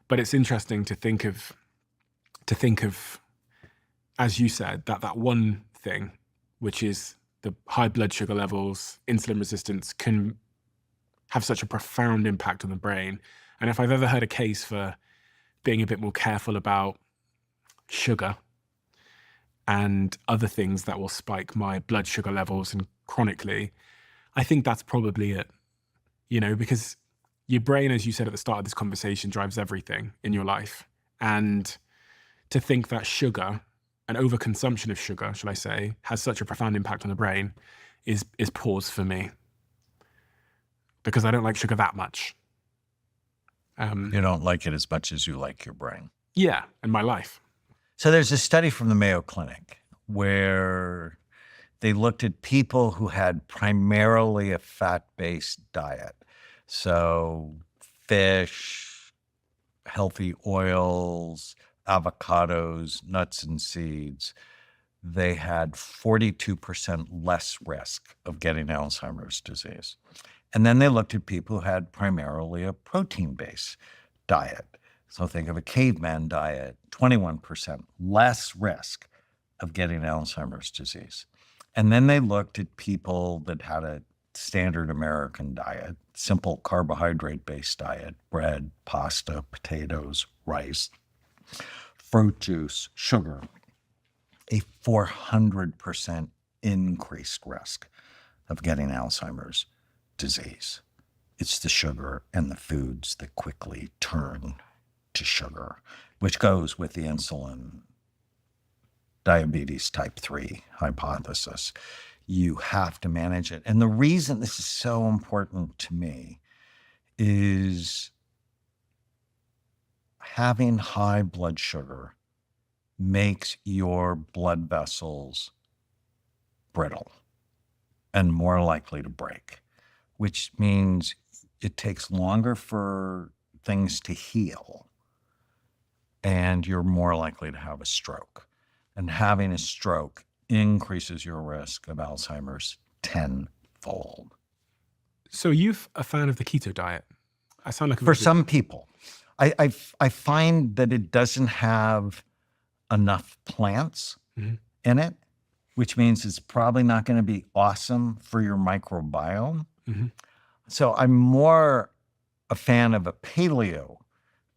But it's interesting to think of, as you said, that one thing, which is the high blood sugar levels, insulin resistance, can have such a profound impact on the brain. And if I've ever heard a case for being a bit more careful about sugar and other things that will spike my blood sugar levels and chronically, I think that's probably it. Because your brain, as you said at the start of this conversation, drives everything in your life. And to think that sugar, an overconsumption of sugar, shall I say, has such a profound impact on the brain is pause for me. Because I don't like sugar that much. You don't like it as much as you like your brain. Yeah, in my life. So there's a study from the Mayo Clinic where they looked at people who had primarily a fat-based diet. So fish, healthy oils, avocados, nuts and seeds. They had 42% less risk of getting Alzheimer's disease. And then they looked at people who had primarily a protein-based diet. So think of a caveman diet, 21% less risk of getting Alzheimer's disease. And then they looked at people that had a standard American diet, simple carbohydrate-based diet, bread, pasta, potatoes, rice, fruit juice, sugar, a 400% increased risk of getting Alzheimer's disease. It's the sugar and the foods that quickly turn to sugar, which goes with the insulin diabetes type 3 hypothesis. You have to manage it. And the reason this is so important to me is having high blood sugar makes your blood vessels brittle and more likely to break, which means it takes longer for things to heal and you're more likely to have a stroke. And having a stroke increases your risk of Alzheimer's tenfold. So you're a fan of the keto diet? I sound like For some people. I find that it doesn't have enough plants in it, which means it's probably not going to be awesome for your microbiome. So I'm more a fan of a paleo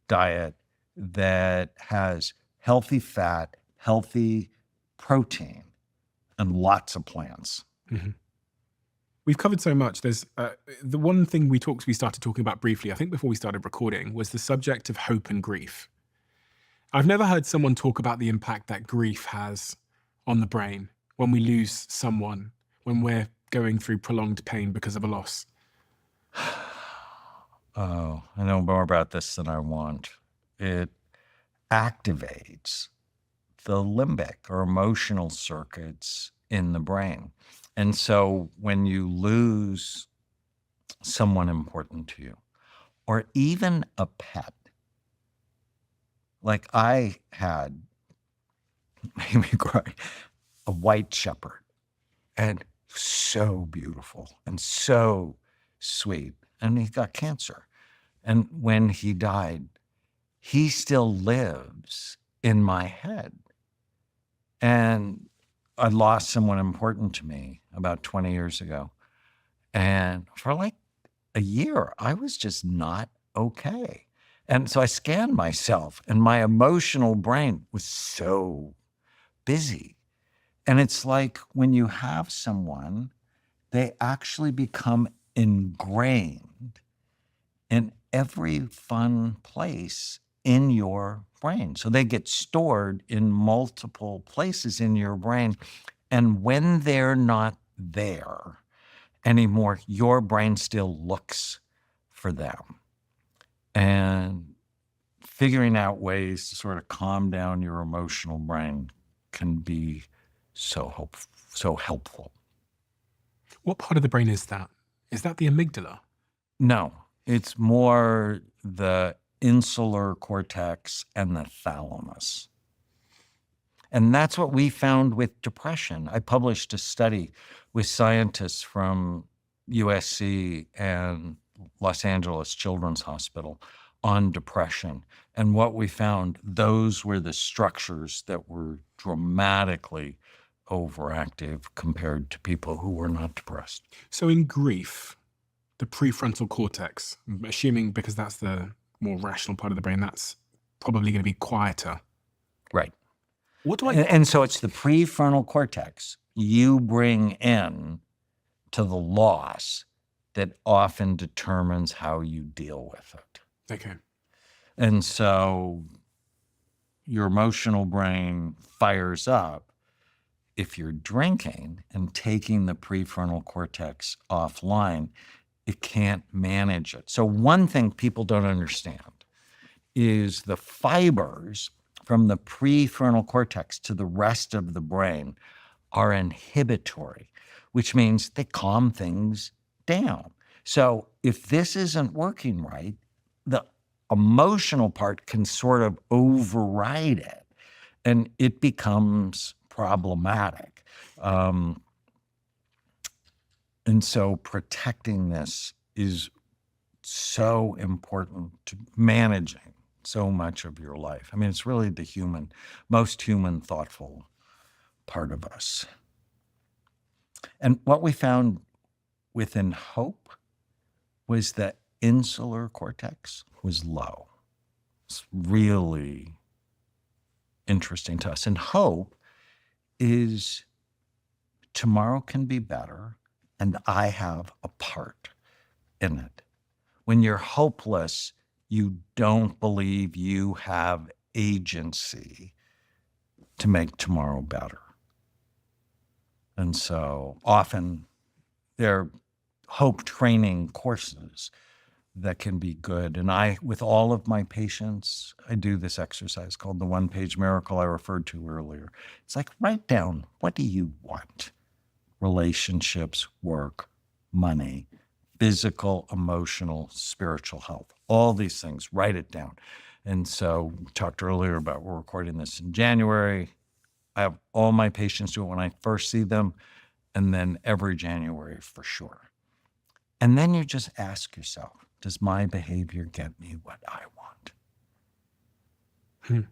diet that has healthy fat, healthy protein, and lots of plants. We've covered so much. There's the one thing we started talking about briefly, I think before we started recording, was the subject of hope and grief. I've never heard someone talk about the impact that grief has on the brain when we lose someone, when we're going through prolonged pain because of a loss. Oh, I know more about this than I want. It activates the limbic or emotional circuits in the brain. And so when you lose someone important to you, or even a pet, like I had, made me cry, a white shepherd, and so beautiful and so sweet. And he got cancer. And when he died, he still lives in my head. And I lost someone important to me about 20 years ago. And for like a year, I was just not okay. And so I scanned myself, and my emotional brain was so busy. And it's like when you have someone, they actually become ingrained in every fun place in your brain. So they get stored in multiple places in your brain. And when they're not there anymore, your brain still looks for them. And figuring out ways to sort of calm down your emotional brain can be so helpful. What part of the brain is that? Is that the amygdala? No, it's more the insular cortex and the thalamus. And that's what we found with depression. I published a study with scientists from USC and Los Angeles Children's Hospital on depression. And what we found, those were the structures that were dramatically overactive compared to people who were not depressed. So in grief, the prefrontal cortex, I'm assuming because that's the more rational part of the brain, that's probably going to be quieter. Right. What do I... And so it's the prefrontal cortex you bring in to the loss that often determines how you deal with it. Okay. And so your emotional brain fires up if you're drinking and taking the prefrontal cortex offline. It can't manage it. So one thing people don't understand is the fibers from the prefrontal cortex to the rest of the brain are inhibitory, which means they calm things down. So if this isn't working right, the emotional part can sort of override it, and it becomes problematic. And so protecting this is so important to managing so much of your life. I mean, it's really the most human, thoughtful part of us. And what we found within hope was that insular cortex was low. It's really interesting to us. And hope is tomorrow can be better, and I have a part in it. When you're hopeless, you don't believe you have agency to make tomorrow better. And so often there are hope training courses that can be good. And with all of my patients, I do this exercise called the one-page miracle I referred to earlier. It's like, write down, what do you want? Relationships, work, money, physical, emotional, spiritual health, all these things, write it down. And so we talked earlier about we're recording this in January. I have all my patients do it when I first see them, and then every January for sure. And then you just ask yourself, does my behavior get me what I want?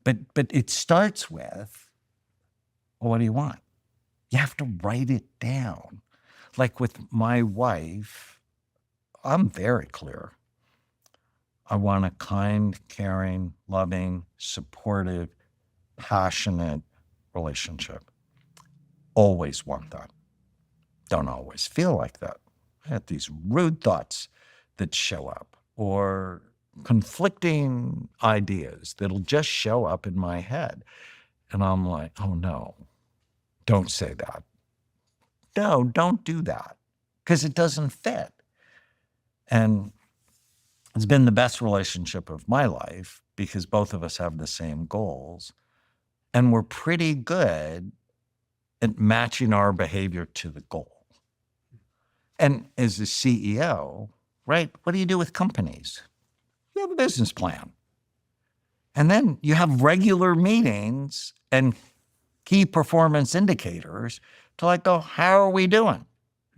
But it starts with, well, what do you want? You have to write it down. Like with my wife, I'm very clear. I want a kind, caring, loving, supportive, passionate relationship. Always want that. Don't always feel like that. I have these rude thoughts that show up, or conflicting ideas that'll just show up in my head. And I'm like, oh no, don't say that. No, don't do that, because it doesn't fit. And it's been the best relationship of my life because both of us have the same goals. And we're pretty good at matching our behavior to the goal. And as a CEO, right, what do you do with companies? You have a business plan. And then you have regular meetings and key performance indicators to like go, how are we doing?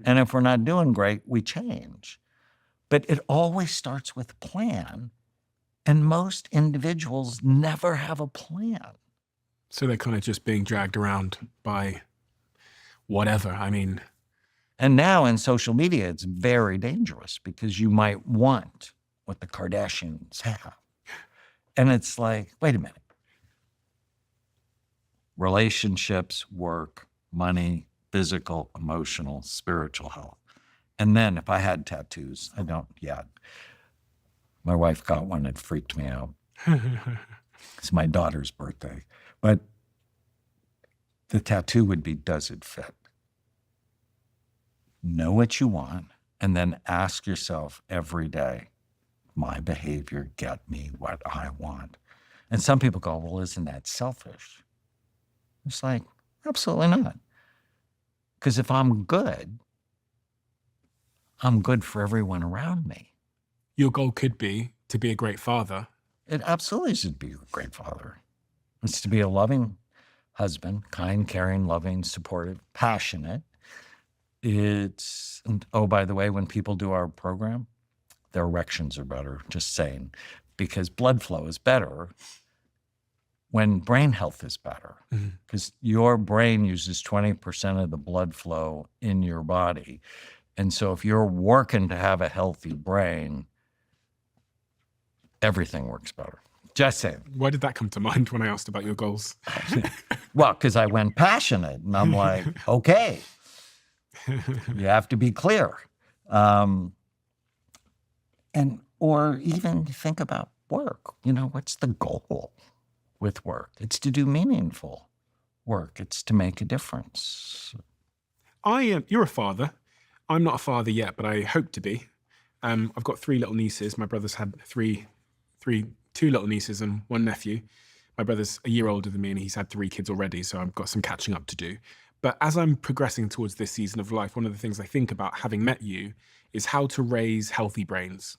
And if we're not doing great, we change. But it always starts with a plan. And most individuals never have a plan. So they're kind of just being dragged around by whatever. I mean, and now in social media, it's very dangerous because you might want what the Kardashians have. And it's like, wait a minute. Relationships, work, money, physical, emotional, spiritual health. And then if I had tattoos, I don't yet. My wife got one. It freaked me out. It's my daughter's birthday. But the tattoo would be, does it fit? Know what you want, and then ask yourself every day, my behavior get me what I want? And some people go, well, isn't that selfish? It's like, absolutely not. Because if I'm good for everyone around me. Your goal could be to be a great father. It absolutely should be a great father. It's to be a loving husband, kind, caring, loving, supportive, passionate. And oh, by the way, when people do our program, their erections are better, just saying, because blood flow is better when brain health is better, because your brain uses 20% of the blood flow in your body. And so if you're working to have a healthy brain, everything works better. Just saying. Why did that come to mind when I asked about your goals? Well, because I went passionate, and I'm like, okay, you have to be clear. Or even think about work. What's the goal with work? It's to do meaningful work. It's to make a difference. You're a father. I'm not a father yet, but I hope to be. I've got 3 little nieces. My brother's had two little nieces and 1 nephew. My brother's a year older than me, and he's had 3 kids already, so I've got some catching up to do. But as I'm progressing towards this season of life, one of the things I think about, having met you, is how to raise healthy brains.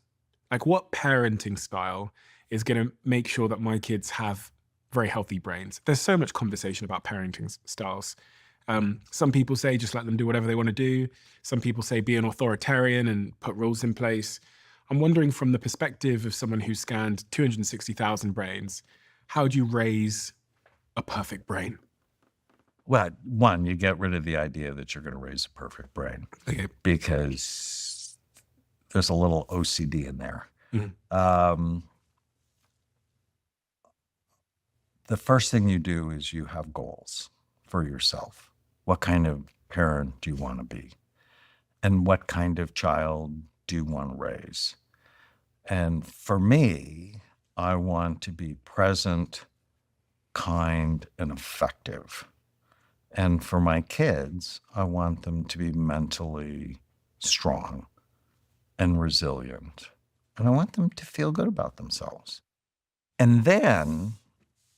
Like, what parenting style is going to make sure that my kids have very healthy brains? There's so much conversation about parenting styles. Some people say just let them do whatever they want to do. Some people say be an authoritarian and put rules in place. I'm wondering, from the perspective of someone who scanned 260,000 brains, how do you raise a perfect brain? Well, one, you get rid of the idea that you're going to raise a perfect brain, Okay. because there's a little OCD in there. The first thing you do is you have goals for yourself. What kind of parent do you want to be? And what kind of child do you want to raise? And for me, I want to be present, kind, and effective. And for my kids, I want them to be mentally strong and resilient. And I want them to feel good about themselves. And then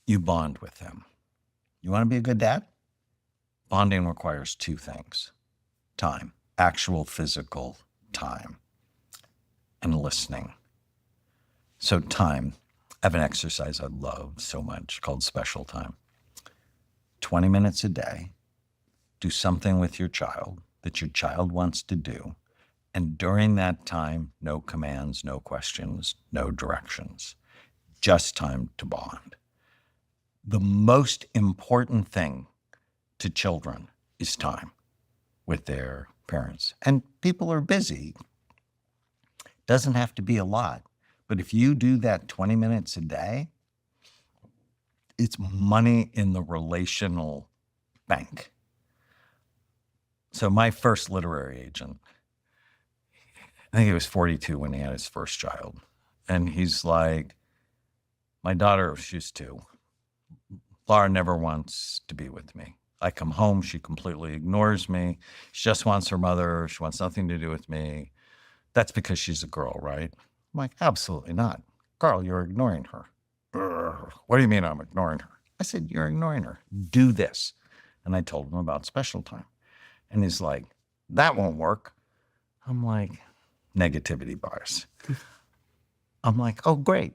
you bond with them. You want to be a good dad? Bonding requires 2 things: time, actual physical time, and listening. So time, I have an exercise I love so much called special time. 20 minutes a day, do something with your child that your child wants to do. And during that time, no commands, no questions, no directions, just time to bond. The most important thing to children is time with their parents. And people are busy. Doesn't have to be a lot. But if you do that 20 minutes a day, it's money in the relational bank. So my first literary agent, I think he was 42 when he had his first child. And he's like, my daughter, she's 2. Laura never wants to be with me. I come home, she completely ignores me. She just wants her mother. She wants nothing to do with me. That's because she's a girl, right? I'm like, absolutely not. Carl, you're ignoring her. What do you mean I'm ignoring her? I said, you're ignoring her. Do this. And I told him about special time. And he's like, that won't work. I'm like, negativity bias. I'm like, oh, great.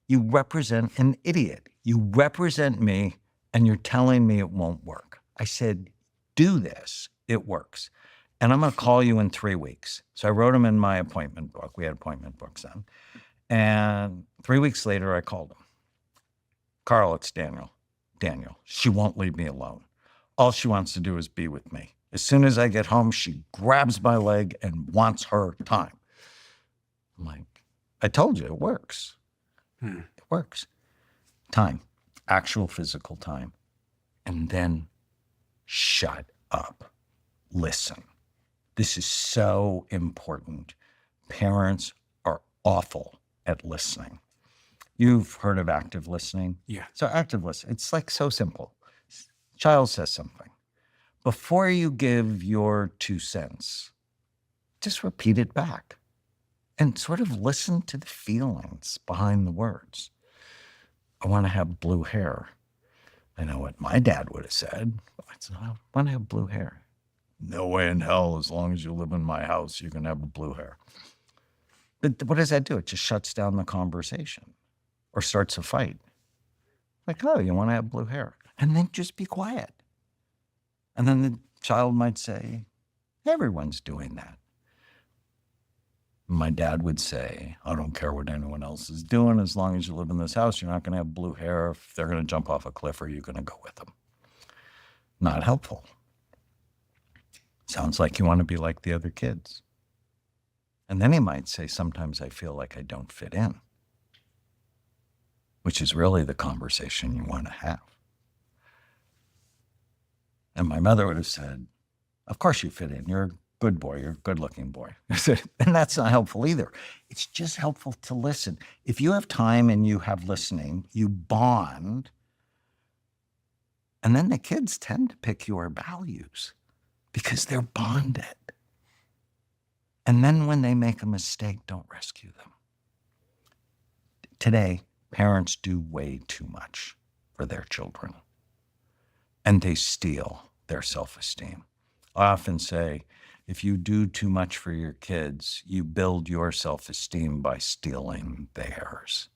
You represent an idiot. You represent me, and you're telling me it won't work. I said, do this. It works. And I'm going to call you in 3 weeks. So I wrote him in my appointment book. We had appointment books then. And 3 weeks later, I called him. Carl, it's Daniel. Daniel, she won't leave me alone. All she wants to do is be with me. As soon as I get home, she grabs my leg and wants her time. I'm like, I told you it works. Hmm. It works. Time, actual physical time. And then shut up. Listen. This is so important. Parents are awful at listening. You've heard of active listening? Yeah. So active listening, it's like so simple. Child says something. Before you give your 2 cents, just repeat it back and sort of listen to the feelings behind the words. I want to have blue hair. I know what my dad would have said. I want to have blue hair. No way in hell, as long as you live in my house, you can have blue hair. But what does that do? It just shuts down the conversation or starts a fight. Like, oh, you want to have blue hair? And then just be quiet. And then the child might say, everyone's doing that. My dad would say, I don't care what anyone else is doing. As long as you live in this house, you're not going to have blue hair. If they're going to jump off a cliff, are you going to go with them? Not helpful. Sounds like you want to be like the other kids. And then he might say, sometimes I feel like I don't fit in, which is really the conversation you want to have. And my mother would have said, of course you fit in. You're a good boy. You're a good looking boy. I said, and that's not helpful either. It's just helpful to listen. If you have time and you have listening, you bond. And then the kids tend to pick your values because they're bonded. And then when they make a mistake, don't rescue them. Today, parents do way too much for their children, and they steal their self-esteem. I often say, if you do too much for your kids, you build your self-esteem by stealing theirs.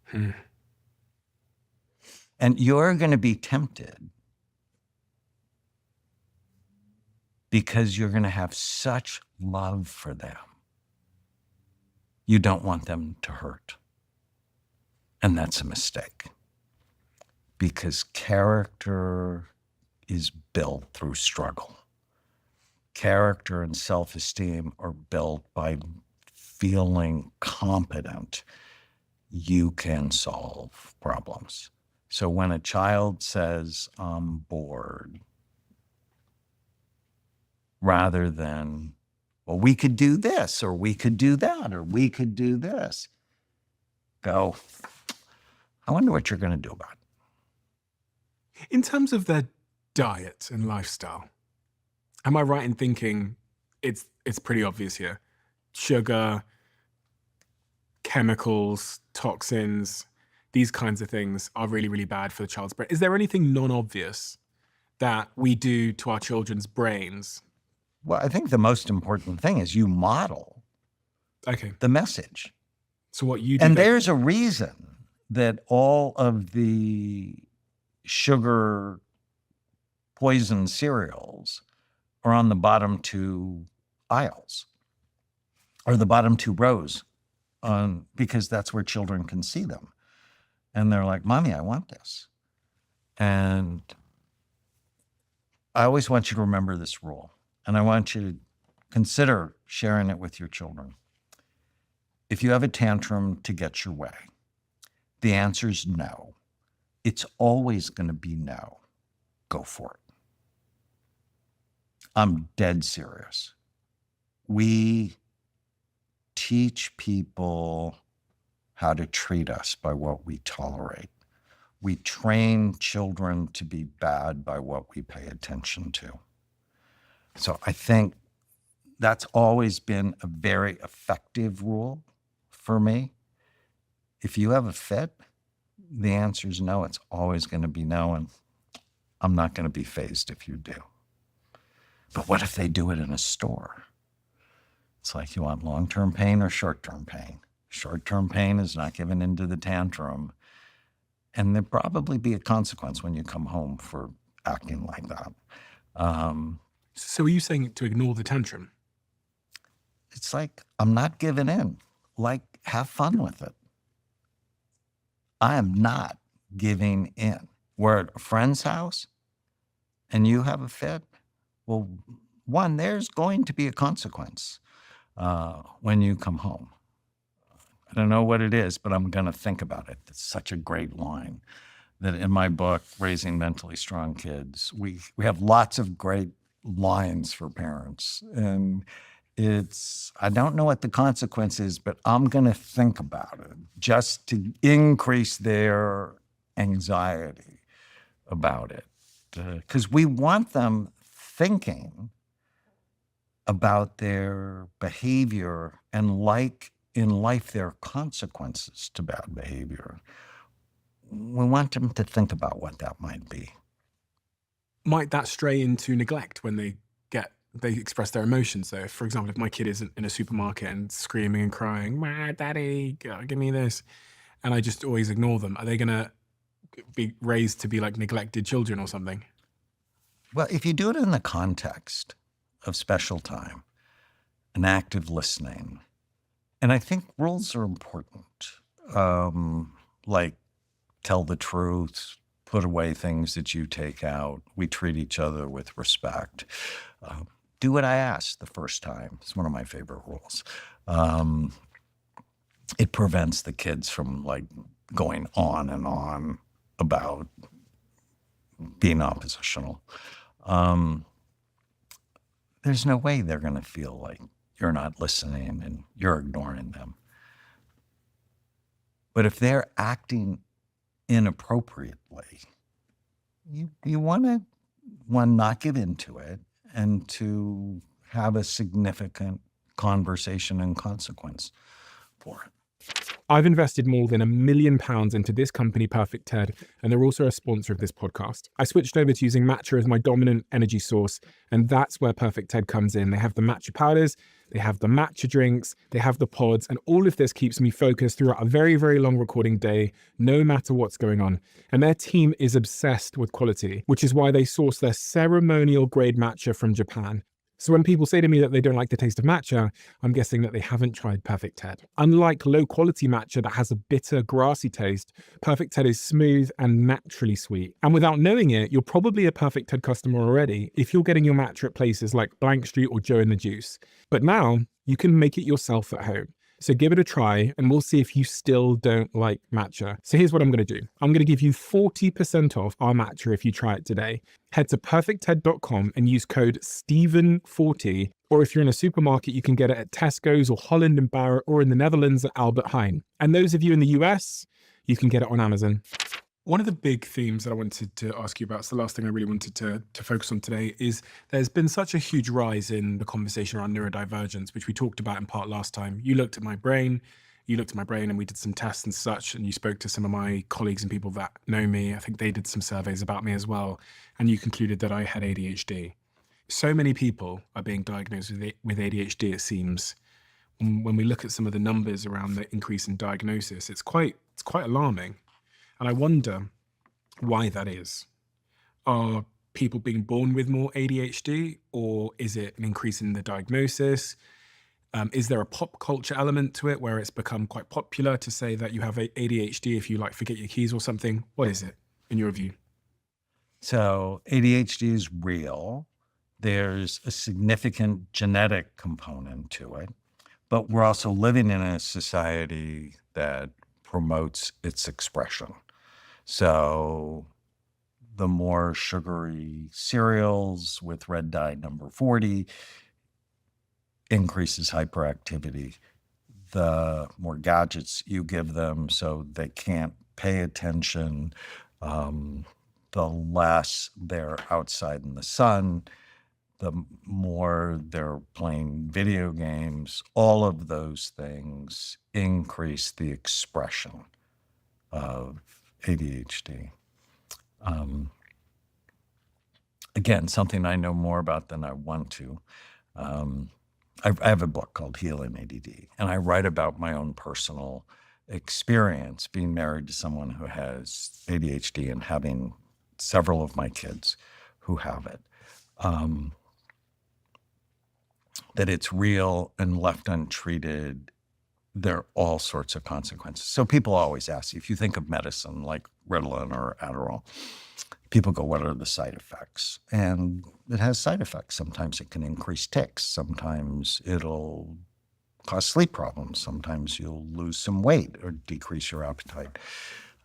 Hmm. And you're going to be tempted because you're going to have such love for them. You don't want them to hurt. And that's a mistake. Because character is built through struggle. Character and self-esteem are built by feeling competent you can solve problems. So when a child says, I'm bored, rather than, well, we could do this, or we could do that, or we could do this, go, I wonder what you're going to do about it. In terms of their diet and lifestyle, am I right in thinking it's pretty obvious here? Sugar, chemicals, toxins, these kinds of things are really, really bad for the child's brain. Is there anything non-obvious that we do to our children's brains? Well, I think the most important thing is you model Okay. the message. So what you do. And there's a reason that all of the sugar poison cereals are on the bottom 2 aisles or the bottom 2 rows, because that's where children can see them. And they're like, Mommy, I want this. And I always want you to remember this rule. And I want you to consider sharing it with your children. If you have a tantrum to get your way, the answer is no. It's always going to be no. Go for it. I'm dead serious. We teach people how to treat us by what we tolerate. We train children to be bad by what we pay attention to. So I think that's always been a very effective rule for me. If you have a fit, the answer is no. It's always going to be no, and I'm not going to be fazed if you do. But what if they do it in a store? It's like, you want long-term pain or short-term pain? Short-term pain is not giving into the tantrum, and there'll probably be a consequence when you come home for acting like that. So are you saying to ignore the tantrum? It's like, I'm not giving in. Like, have fun with it. I am not giving in. We're at a friend's house and you have a fit. Well, one, there's going to be a consequence when you come home. I don't know what it is, but I'm going to think about it. It's such a great line that in my book, Raising Mentally Strong Kids, we have lots of great lines for parents. And I don't know what the consequence is, but I'm going to think about it just to increase their anxiety about it. Because we want them thinking about their behavior and, like in life, there are consequences to bad behavior. We want them to think about what that might be. Might that stray into neglect when they express their emotions? So, for example, if my kid is in a supermarket and screaming and crying, "Ma, daddy, give me this," and I just always ignore them, are they going to be raised to be like neglected children or something? Well, if you do it in the context of special time and active listening, and I think rules are important, like tell the truth, put away things that you take out, we treat each other with respect. Do what I asked the first time. It's one of my favorite rules. It prevents the kids from like going on and on about being oppositional. There's no way they're going to feel like you're not listening and you're ignoring them. But if they're acting inappropriately, you want to not give into it and to have a significant conversation and consequence for it. I've invested more than £1 million into this company, Perfect TED, and they're also a sponsor of this podcast. I switched over to using matcha as my dominant energy source, and that's where Perfect TED comes in. They have the matcha powders, they have the matcha drinks, they have the pods, and all of this keeps me focused throughout a very, very long recording day, no matter what's going on. And their team is obsessed with quality, which is why they source their ceremonial grade matcha from Japan. So when people say to me that they don't like the taste of matcha, I'm guessing that they haven't tried Perfect TED. Unlike low-quality matcha that has a bitter, grassy taste, Perfect TED is smooth and naturally sweet. And without knowing it, you're probably a Perfect TED customer already if you're getting your matcha at places like Blank Street or Joe and the Juice. But now, you can make it yourself at home. So give it a try and we'll see if you still don't like matcha. So here's what I'm going to do. I'm going to give you 40% off our matcha if you try it today. Head to perfectted.com and use code Steven40. Or if you're in a supermarket, you can get it at Tesco's or Holland and Barrett, or in the Netherlands at Albert Heijn. And those of you in the US, you can get it on Amazon. One of the big themes that I wanted to ask you about, it's the last thing I really wanted to focus on today, is there's been such a huge rise in the conversation around neurodivergence, which we talked about in part last time. You looked at my brain, and we did some tests and such, and you spoke to some of my colleagues and people that know me. I think they did some surveys about me as well, and you concluded that I had ADHD. So many people are being diagnosed with ADHD, it seems. When we look at some of the numbers around the increase in diagnosis, it's quite alarming. And I wonder why that is. Are people being born with more ADHD, or is it an increase in the diagnosis? Is there a pop culture element to it where it's become quite popular to say that you have ADHD if you like forget your keys or something? What is it in your view? So ADHD is real. There's a significant genetic component to it, but we're also living in a society that promotes its expression. So the more sugary cereals with red dye number 40 increases hyperactivity. The more gadgets you give them so they can't pay attention, the less they're outside in the sun, the more they're playing video games. All of those things increase the expression of ADHD. Again, something I know more about than I want to. I have a book called Healing ADD, and I write about my own personal experience being married to someone who has ADHD and having several of my kids who have it. That it's real, and left untreated, there are all sorts of consequences. So people always ask, if you think of medicine like Ritalin or Adderall, people go, what are the side effects? And it has side effects. Sometimes it can increase tics. Sometimes it'll cause sleep problems. Sometimes you'll lose some weight or decrease your appetite.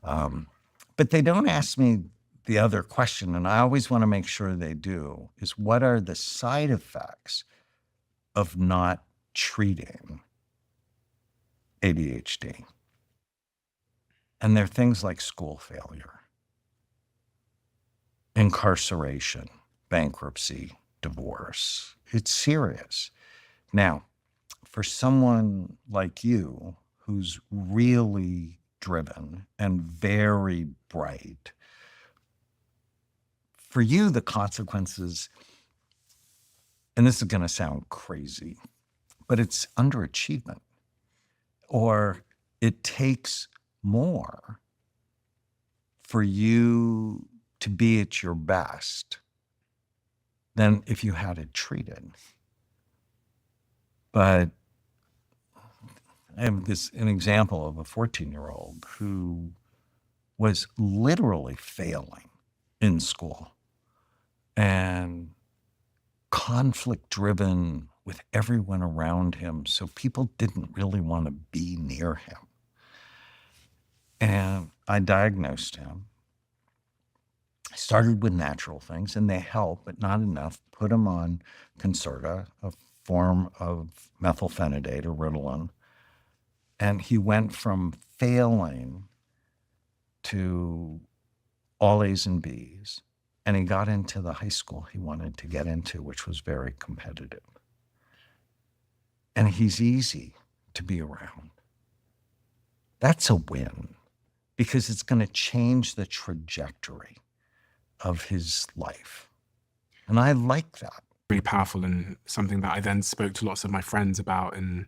But they don't ask me the other question, and I always want to make sure they do, is what are the side effects of not treating ADHD? And they're things like school failure, incarceration, bankruptcy, divorce. It's serious. Now, for someone like you who's really driven and very bright, for you, the consequences, and this is going to sound crazy, but it's underachievement, or it takes more for you to be at your best than if you had it treated. But I have an example of a 14-year-old who was literally failing in school and conflict-driven with everyone around him, so people didn't really want to be near him. And I diagnosed him. I started with natural things, and they help, but not enough. Put him on Concerta, a form of methylphenidate or Ritalin. And he went from failing to all A's and B's. And he got into the high school he wanted to get into, which was very competitive. And he's easy to be around. That's a win, because it's going to change the trajectory of his life. And I like that. Really powerful, and something that I then spoke to lots of my friends about and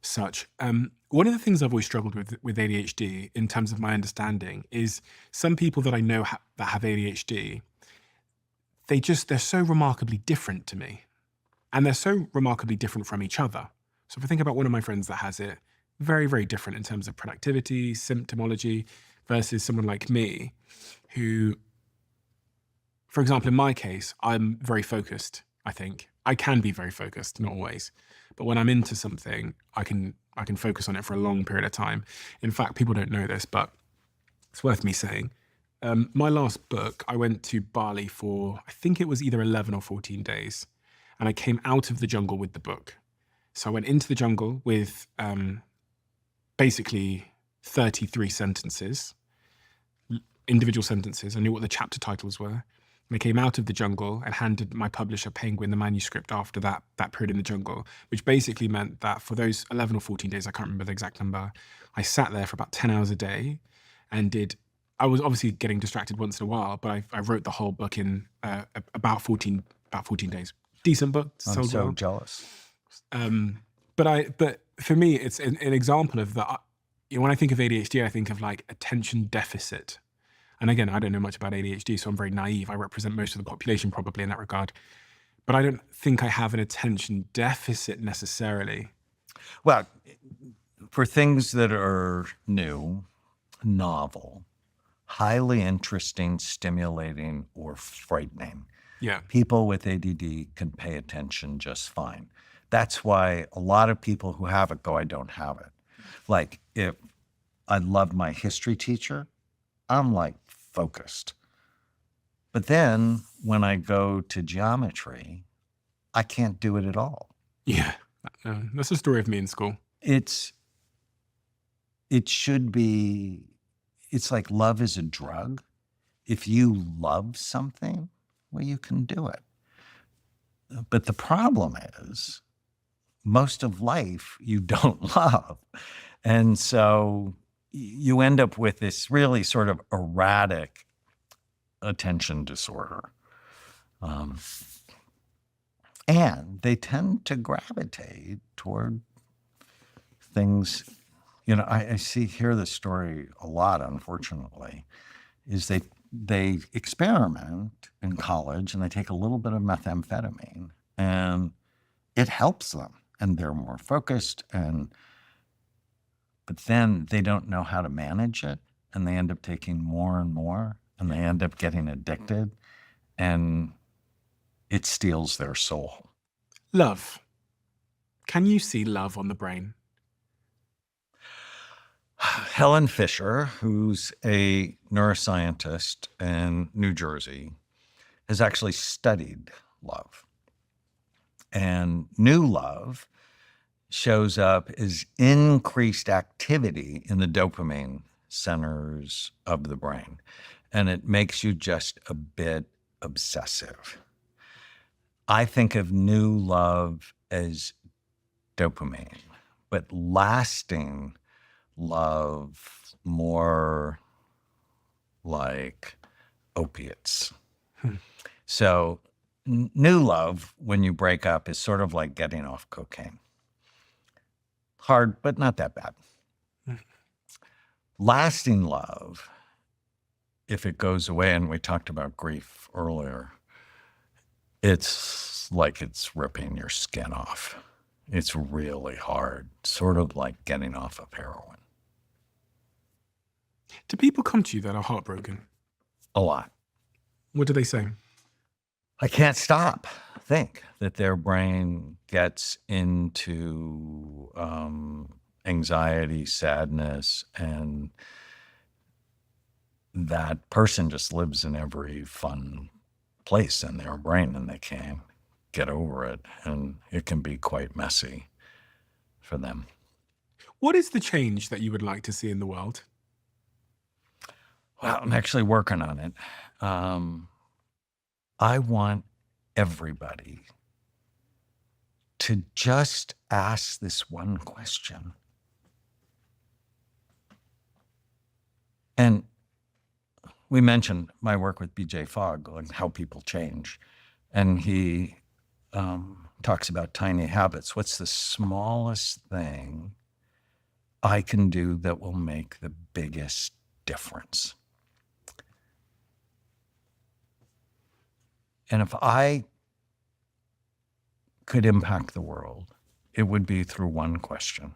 such. One of the things I've always struggled with ADHD, in terms of my understanding, is some people that I know that have ADHD, they're so remarkably different to me. And they're so remarkably different from each other. So if I think about one of my friends that has it, very, very different in terms of productivity, symptomology, versus someone like me who, for example, in my case, I'm very focused, I think. I can be very focused, not always. But when I'm into something, I can focus on it for a long period of time. In fact, people don't know this, but it's worth me saying. My last book, I went to Bali for, I think it was either 11 or 14 days. And I came out of the jungle with the book. So I went into the jungle with basically 33 sentences, individual sentences. I knew what the chapter titles were. And I came out of the jungle and handed my publisher, Penguin, the manuscript after that period in the jungle, which basically meant that for those 11 or 14 days, I can't remember the exact number, I sat there for about 10 hours a day and I was obviously getting distracted once in a while, but I wrote the whole book in about 14 days. Decent book. I'm so well. jealous. But for me, it's an example of that. When I think of ADHD, I think of like attention deficit. And again, I don't know much about ADHD, so I'm very naive. I represent most of the population probably in that regard. But I don't think I have an attention deficit necessarily. Well, for things that are new, novel, highly interesting, stimulating, or frightening, Yeah. people with ADD can pay attention just fine. That's why a lot of people who have it go, I don't have it. Like, if I love my history teacher, I'm like focused. But then when I go to geometry, I can't do it at all. Yeah. That's the story of me in school. It should be, it's like love is a drug. If you love something, well, you can do it. But the problem is, most of life you don't love. And so you end up with this really sort of erratic attention disorder. And they tend to gravitate toward things, I hear this story a lot, unfortunately, is they experiment in college and they take a little bit of methamphetamine and it helps them and they're more focused, but then they don't know how to manage it and they end up taking more and more and they end up getting addicted and it steals their soul. Love. Can you see love on the brain? Helen Fisher, who's a neuroscientist in New Jersey, has actually studied love. And new love shows up as increased activity in the dopamine centers of the brain. And it makes you just a bit obsessive. I think of new love as dopamine, but lasting love more like opiates. So, new love, when you break up, is sort of like getting off cocaine. Hard, but not that bad. Lasting love, if it goes away, and we talked about grief earlier, it's like it's ripping your skin off. It's really hard, sort of like getting off of heroin. Do people come to you that are heartbroken? A lot. What do they say? I can't stop. Think that their brain gets into anxiety, sadness, and that person just lives in every fun place in their brain and they can't get over it. And it can be quite messy for them. What is the change that you would like to see in the world? Well, I'm actually working on it. I want everybody to just ask this one question. And we mentioned my work with BJ Fogg, like how people change. And he talks about tiny habits. What's the smallest thing I can do that will make the biggest difference? And if I could impact the world, it would be through one question.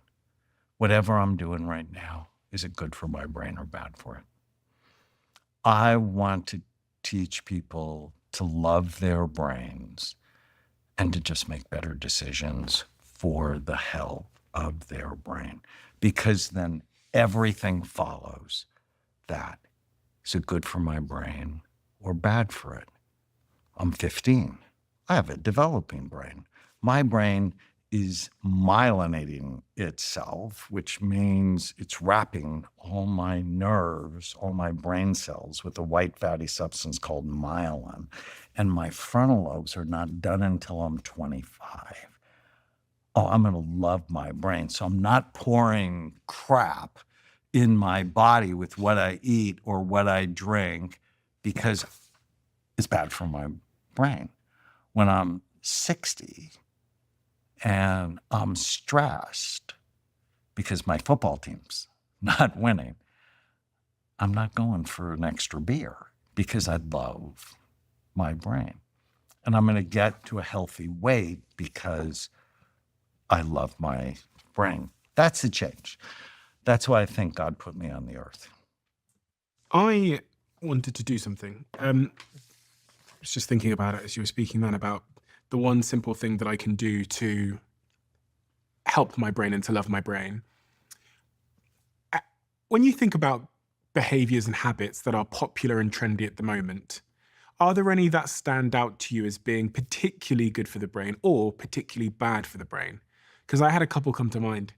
Whatever I'm doing right now, is it good for my brain or bad for it? I want to teach people to love their brains and to just make better decisions for the health of their brain, because then everything follows that. Is it good for my brain or bad for it? I'm 15. I have a developing brain. My brain is myelinating itself, which means it's wrapping all my nerves, all my brain cells with a white fatty substance called myelin. And my frontal lobes are not done until I'm 25. Oh, I'm going to love my brain. So I'm not pouring crap in my body with what I eat or what I drink because it's bad for my brain. When I'm 60 and I'm stressed because my football team's not winning, I'm not going for an extra beer because I love my brain. And I'm going to get to a healthy weight because I love my brain. That's the change. That's why I think God put me on the earth. I wanted to do something. I was just thinking about it as you were speaking then about the one simple thing that I can do to help my brain and to love my brain. When you think about behaviors and habits that are popular and trendy at the moment, are there any that stand out to you as being particularly good for the brain or particularly bad for the brain? Because I had a couple come to mind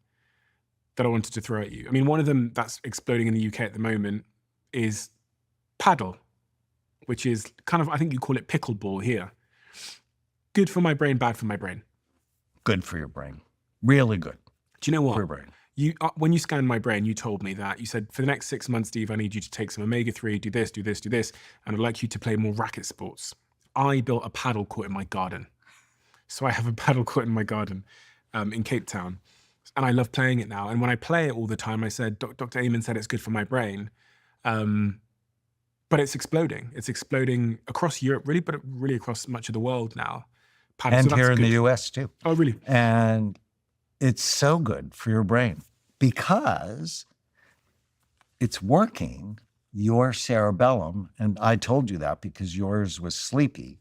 that I wanted to throw at you. I mean, one of them that's exploding in the UK at the moment is paddle, which is kind of, I think you call it pickleball here. Good for my brain, bad for my brain. Good for your brain. Really good Do you know for your what? brain. When you scanned my brain, you told me that. You said, for the next 6 months, Steve, I need you to take some omega-3, do this, do this, do this, and I'd like you to play more racket sports. I built a paddle court in my garden. So I have a paddle court in my garden in Cape Town. And I love playing it now. And when I play it all the time, I said, Dr. Amen said it's good for my brain. But it's exploding. It's exploding across Europe, really, but really across much of the world now. Paddle, And so here that's in the good. US too. Oh, really? And it's so good for your brain because it's working your cerebellum. And I told you that because yours was sleepy.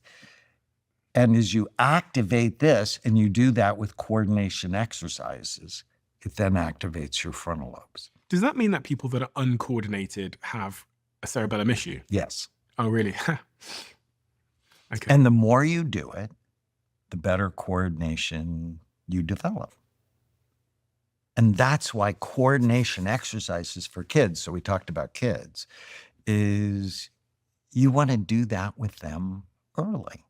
And as you activate this, and you do that with coordination exercises, it then activates your frontal lobes. Does that mean that people that are uncoordinated have a cerebellum issue? Yes. Oh, really? Okay. And the more you do it, the better coordination you develop. And that's why coordination exercises for kids, so we talked about kids, is you want to do that with them early.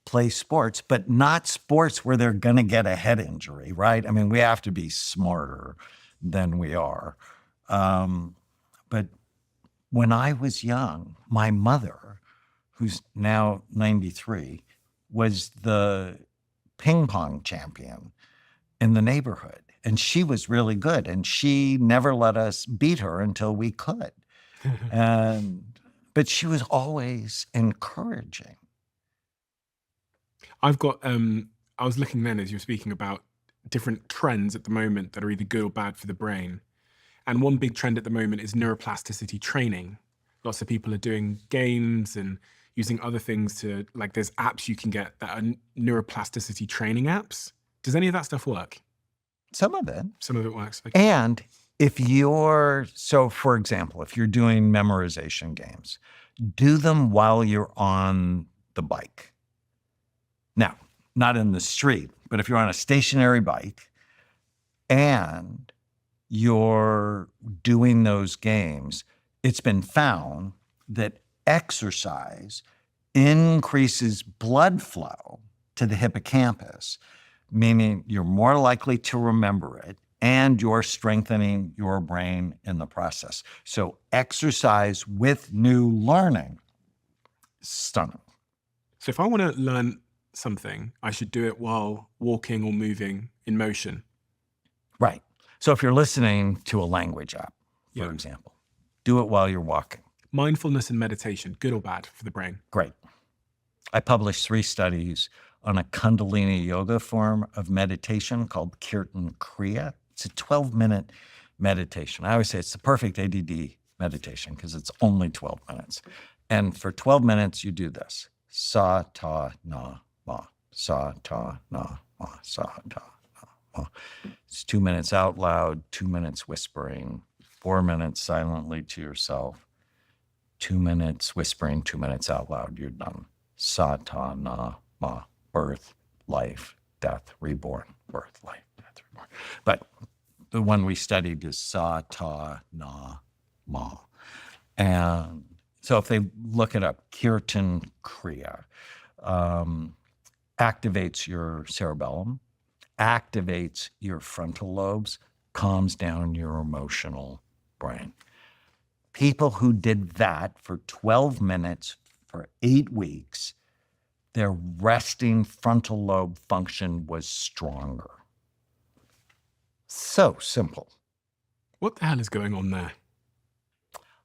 Play sports, but not sports where they're going to get a head injury, right? I mean, we have to be smarter than we are. But when I was young, my mother, who's now 93, was the ping pong champion in the neighborhood. And she was really good. And she never let us beat her until we could. But she was always encouraging. I've got, I was looking then as you were speaking about different trends at the moment that are either good or bad for the brain. And one big trend at the moment is neuroplasticity training. Lots of people are doing games and using other things to, like, there's apps you can get that are neuroplasticity training apps. Does any of that stuff work? Some of it. Some of it works. Okay. And so for example, if you're doing memorization games, do them while you're on the bike. Now, not in the street, but if you're on a stationary bike and you're doing those games, it's been found that exercise increases blood flow to the hippocampus, meaning you're more likely to remember it and you're strengthening your brain in the process. So exercise with new learning, stunning. So if I want to learn something, I should do it while walking or moving in motion. Right. So if you're listening to a language app, for example, do it while you're walking. Mindfulness and meditation, good or bad for the brain? Great. I published 3 studies on a Kundalini yoga form of meditation called Kirtan Kriya. It's a 12-minute meditation. I always say it's the perfect ADD meditation because it's only 12 minutes. And for 12 minutes, you do this. Sa, ta, na, ma. Sa, ta, na, ma. Sa, ta, na, ma. It's 2 minutes out loud, 2 minutes whispering, 4 minutes silently to yourself, 2 minutes whispering, 2 minutes out loud. You're done. Sa, ta, na, ma. Birth, life, death, reborn. Birth, life, death, reborn. But the one we studied is Sa, Ta, Na, Ma. And so if they look it up, Kirtan Kriya activates your cerebellum, activates your frontal lobes, calms down your emotional brain. People who did that for 12 minutes for 8 weeks, their resting frontal lobe function was stronger. So simple. What the hell is going on there?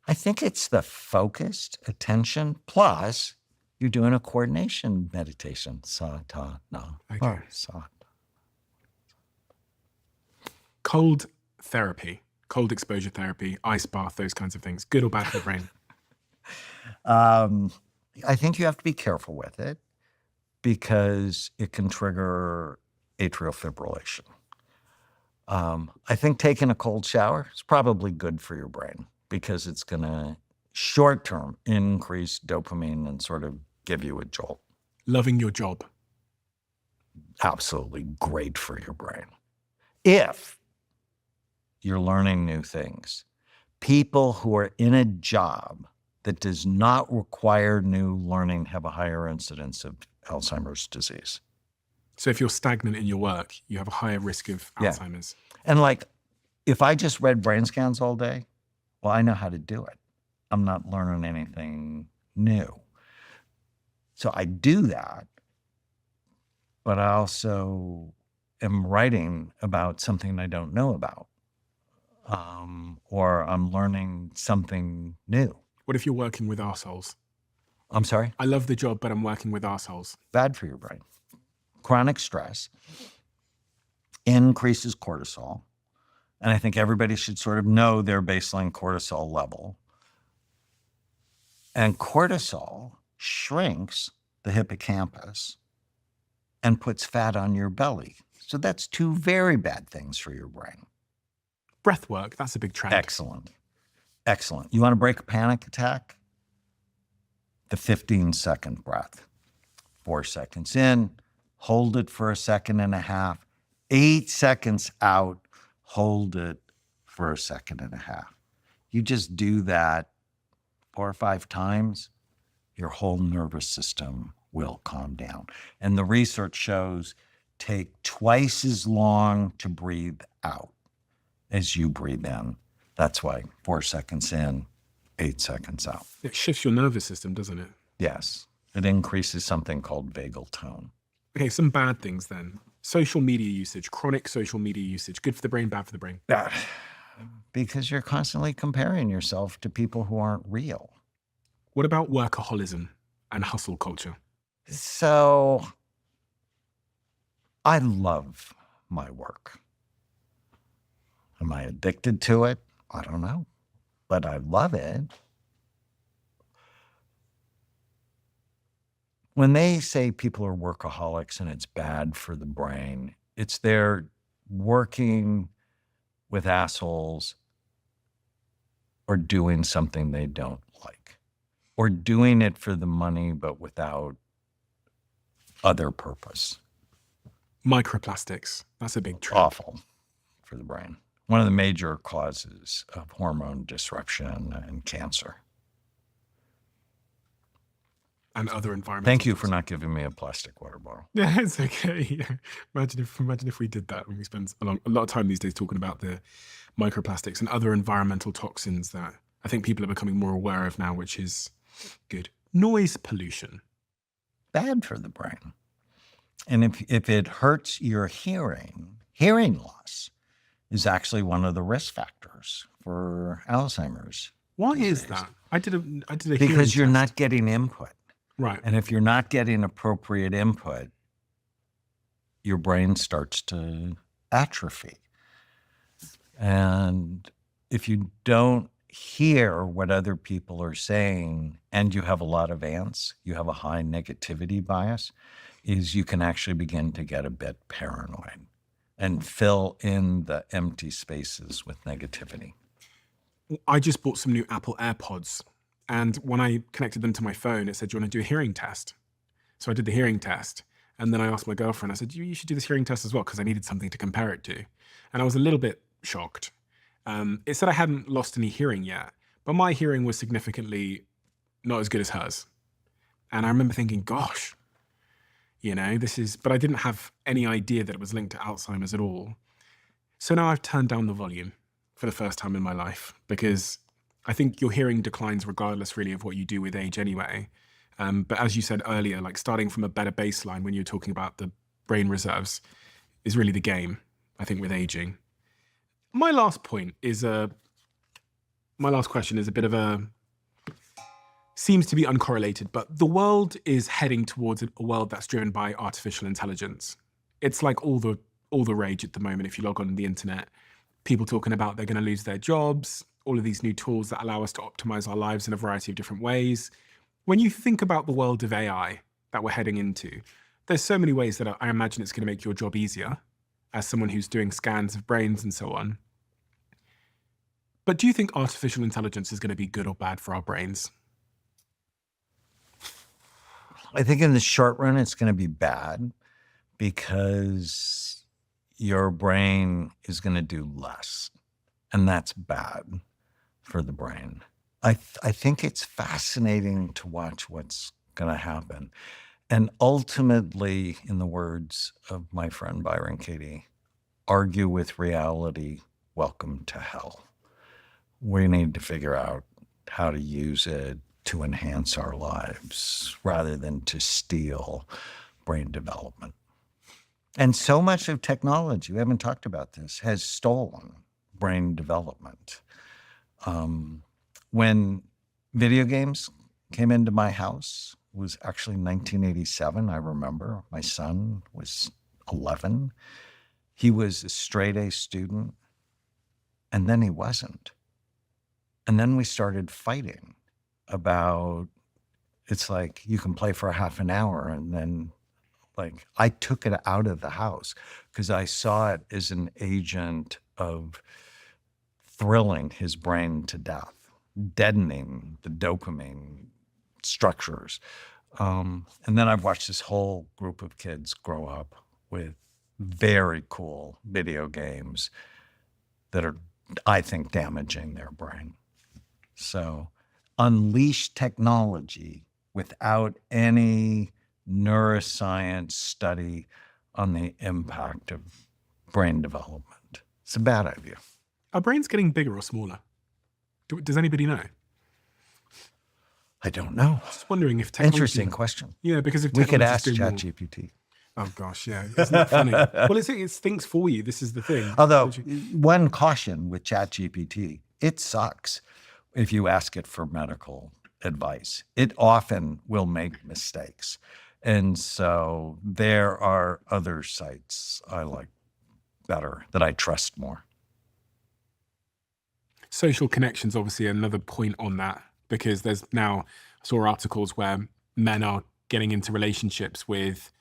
I think it's the focused attention, plus you're doing a coordination meditation. Sa, ta, na, Okay. sa. Cold therapy, cold exposure therapy, ice bath, those kinds of things, good or bad for the brain? I think you have to be careful with it because it can trigger atrial fibrillation. I think taking a cold shower is probably good for your brain because it's going to short-term increase dopamine and sort of give you a jolt. Loving your job. Absolutely great for your brain. If you're learning new things, people who are in a job that does not require new learning have a higher incidence of Alzheimer's disease. So if you're stagnant in your work, you have a higher risk of Alzheimer's. And like, if I just read brain scans all day, well, I know how to do it. I'm not learning anything new. So I do that, but I also am writing about something I don't know about, or I'm learning something new. What if you're working with arseholes? I'm sorry? I love the job, but I'm working with arseholes. Bad for your brain. Chronic stress increases cortisol. And I think everybody should sort of know their baseline cortisol level. And cortisol shrinks the hippocampus and puts fat on your belly. So that's two very bad things for your brain. Breath work, that's a big trend. Excellent. Excellent. You want to break a panic attack? The 15-second breath. 4 seconds in, hold it for a second and a half. 8 seconds out, hold it for a second and a half. You just do that 4 or 5 times, your whole nervous system will calm down. And the research shows take twice as long to breathe out as you breathe in. That's why 4 seconds in, 8 seconds out. It shifts your nervous system, doesn't it? Yes. It increases something called vagal tone. Okay, some bad things then. Social media usage, chronic social media usage, good for the brain, bad for the brain. Because you're constantly comparing yourself to people who aren't real. What about workaholism and hustle culture? So I love my work. Am I addicted to it? I don't know, but I love it. When they say people are workaholics and it's bad for the brain, it's they're working with assholes or doing something they don't like, or doing it for the money but without other purpose. Microplastics, that's a big trend. Awful for the brain. One of the major causes of hormone disruption and cancer. And other environmental. Thank you for not giving me a plastic water bottle. Yeah, it's okay. Yeah. Imagine if we did that when we spend a lot of time these days talking about the microplastics and other environmental toxins that I think people are becoming more aware of now, which is good. Noise pollution. Bad for the brain. And if it hurts your hearing loss is actually one of the risk factors for Alzheimer's. Why is that? I did a hearing Because you're test. not getting input. Right. And if you're not getting appropriate input, your brain starts to atrophy. And if you don't hear what other people are saying and you have a lot of ants, you have a high negativity bias, is you can actually begin to get a bit paranoid and fill in the empty spaces with negativity. I just bought some new Apple AirPods, and when I connected them to my phone, it said, "Do you want to do a hearing test?" So I did the hearing test, and then I asked my girlfriend, I said, "You should do this hearing test as well," because I needed something to compare it to. And I was a little bit shocked. It said I hadn't lost any hearing yet, but my hearing was significantly not as good as hers. And I remember thinking, gosh, but I didn't have any idea that it was linked to Alzheimer's at all. So now I've turned down the volume for the first time in my life, because I think your hearing declines regardless really of what you do with age anyway. But as you said earlier, like starting from a better baseline when you're talking about the brain reserves is really the game, I think, with aging. My last question is a bit of a, seems to be uncorrelated, but the world is heading towards a world that's driven by artificial intelligence. It's like all the rage at the moment. If you log on the internet, people talking about they're going to lose their jobs, all of these new tools that allow us to optimize our lives in a variety of different ways. When you think about the world of AI that we're heading into, there's so many ways that I imagine it's going to make your job easier as someone who's doing scans of brains and so on. But do you think artificial intelligence is going to be good or bad for our brains? I think in the short run, it's going to be bad because your brain is going to do less, and that's bad for the brain. I think it's fascinating to watch what's going to happen. And ultimately, in the words of my friend Byron Katie, argue with reality, welcome to hell. We need to figure out how to use it to enhance our lives rather than to steal brain development. And so much of technology, we haven't talked about this, has stolen brain development. When video games came into my house, it was actually 1987, I remember. My son was 11. He was a straight A student, and then he wasn't. And then we started fighting about, it's like you can play for a half an hour and then Like, I took it out of the house because I saw it as an agent of thrilling his brain to death, deadening the dopamine structures. And then I've watched this whole group of kids grow up with very cool video games that are, I think, damaging their brain. So unleash technology without any neuroscience study on the impact of brain development. It's a bad idea. Are brains getting bigger or smaller? Does anybody know? I don't know. Just wondering if technology... Interesting question. Yeah, because if We could technology's ask doing more... ChatGPT. Oh gosh, yeah. Isn't that funny? Well, it thinks for you. This is the thing. Although, one caution with ChatGPT, it sucks if you ask it for medical advice. It often will make mistakes. And so there are other sites I like better, that I trust more. Social connections, obviously, another point on that, because there's now, I saw articles where men are getting into relationships with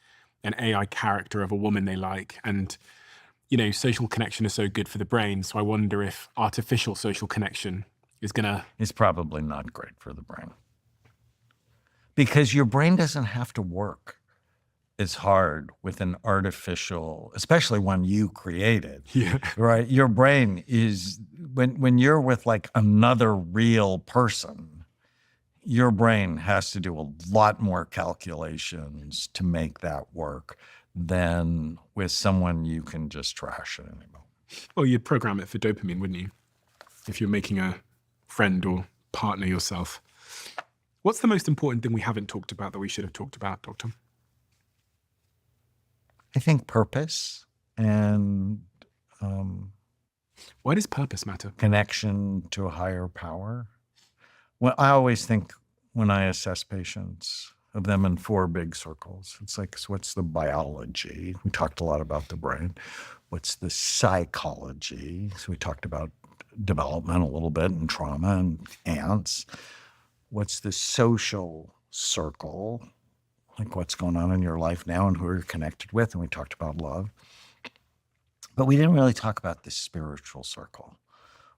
an AI character of a woman they like. And, you know, social connection is so good for the brain. So I wonder if artificial social connection is going to... It's probably not great for the brain. Because your brain doesn't have to work as hard with an artificial, especially one you created. Yeah. Right? Your brain is, when you're with like another real person, your brain has to do a lot more calculations to make that work than with someone you can just trash at any moment. Well, you'd program it for dopamine, wouldn't you? If you're making a friend or partner yourself. What's the most important thing we haven't talked about that we should have talked about, Doctor? I think purpose and why does purpose matter? Connection to a higher power. Well, I always think when I assess patients of them in 4 big circles, it's like, so what's the biology? We talked a lot about the brain. What's the psychology? So we talked about development a little bit and trauma and ants. What's the social circle? Like what's going on in your life now and who you're connected with. And we talked about love. But we didn't really talk about the spiritual circle,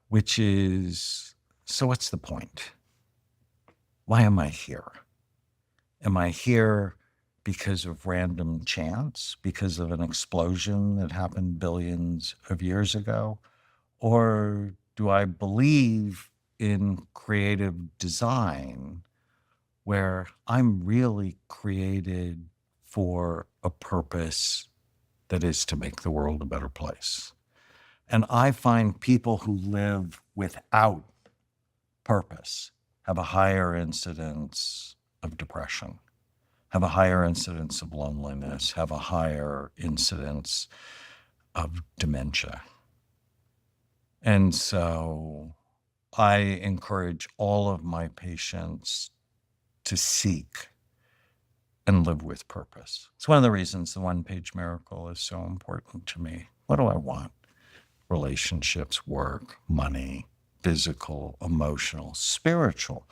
which is, so what's the point? Why am I here? Am I here because of random chance, because of an explosion that happened billions of years ago? Or do I believe in creative design where I'm really created for a purpose that is to make the world a better place? And I find people who live without purpose have a higher incidence of depression, have a higher incidence of loneliness, have a higher incidence of dementia. And so I encourage all of my patients to seek and live with purpose. It's one of the reasons the one-page miracle is so important to me. What do I want? Relationships, work, money, physical, emotional, spiritual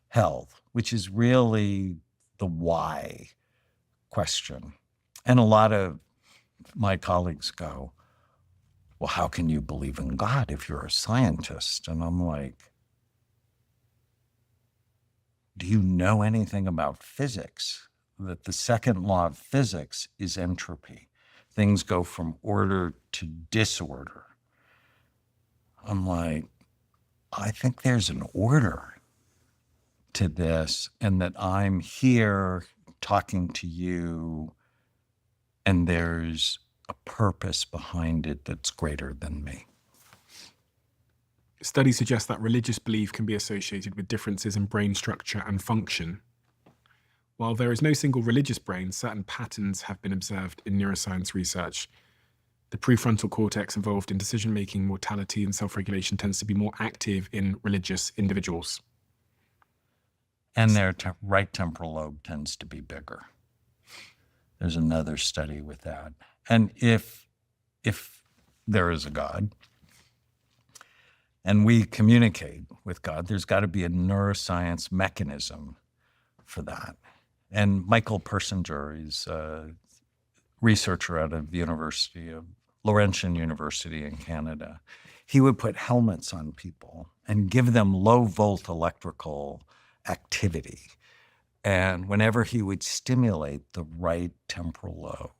health, which is really the why question. And a lot of my colleagues go, well, how can you believe in God if you're a scientist? And I'm like, do you know anything about physics? That the second law of physics is entropy. Things go from order to disorder. I'm like, I think there's an order to this, and that I'm here talking to you, and there's a purpose behind it that's greater than me. Studies suggest that religious belief can be associated with differences in brain structure and function. While there is no single religious brain, certain patterns have been observed in neuroscience research. The prefrontal cortex involved in decision-making, mortality, and self-regulation tends to be more active in religious individuals. And their right temporal lobe tends to be bigger. There's another study with that. And if there is a God, and we communicate with God, there's got to be a neuroscience mechanism for that. And Michael Persinger is researcher out of the University of Laurentian University in Canada. He would put helmets on people and give them low volt electrical activity. And whenever he would stimulate the right temporal lobe,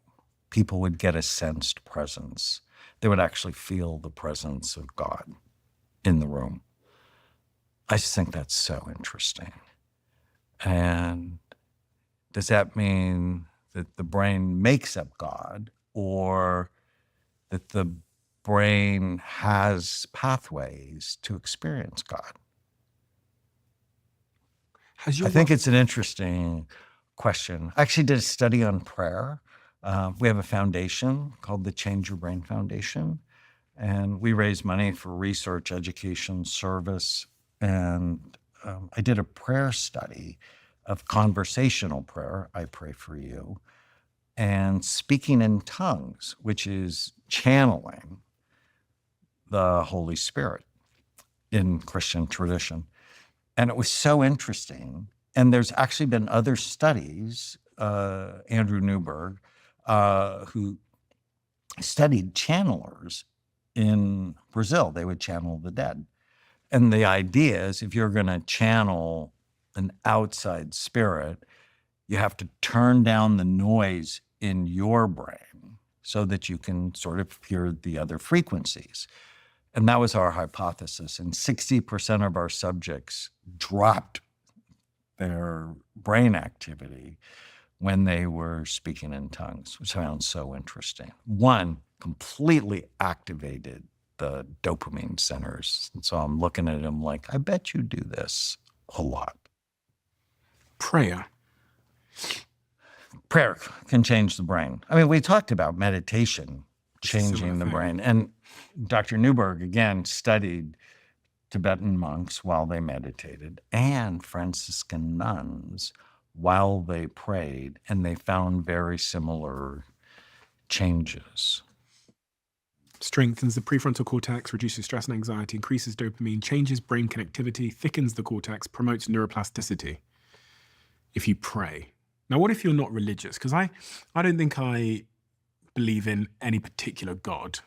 people would get a sensed presence. They would actually feel the presence of God in the room. I just think that's so interesting. And does that mean that the brain makes up God, or that the brain has pathways to experience God? I think it's an interesting question. I actually did a study on prayer. We have a foundation called the Change Your Brain Foundation, and we raise money for research, education, service. And I did a prayer study of conversational prayer, I pray for you, and speaking in tongues, which is channeling the Holy Spirit in Christian tradition. And it was so interesting. And there's actually been other studies, Andrew Newberg, who studied channelers in Brazil. They would channel the dead. And the idea is, if you're going to channel an outside spirit, you have to turn down the noise in your brain so that you can sort of hear the other frequencies. And that was our hypothesis. And 60% of our subjects dropped their brain activity when they were speaking in tongues, which I found so interesting. One completely activated the dopamine centers. And so I'm looking at him like, I bet you do this a lot. Prayer can change the brain. I mean, we talked about meditation changing the brain. And Dr. Newberg, again, studied Tibetan monks while they meditated and Franciscan nuns while they prayed, and they found very similar changes. Strengthens the prefrontal cortex, reduces stress and anxiety, increases dopamine, changes brain connectivity, thickens the cortex, promotes neuroplasticity. If you pray. Now, what if you're not religious? Because I don't think I believe in any particular God,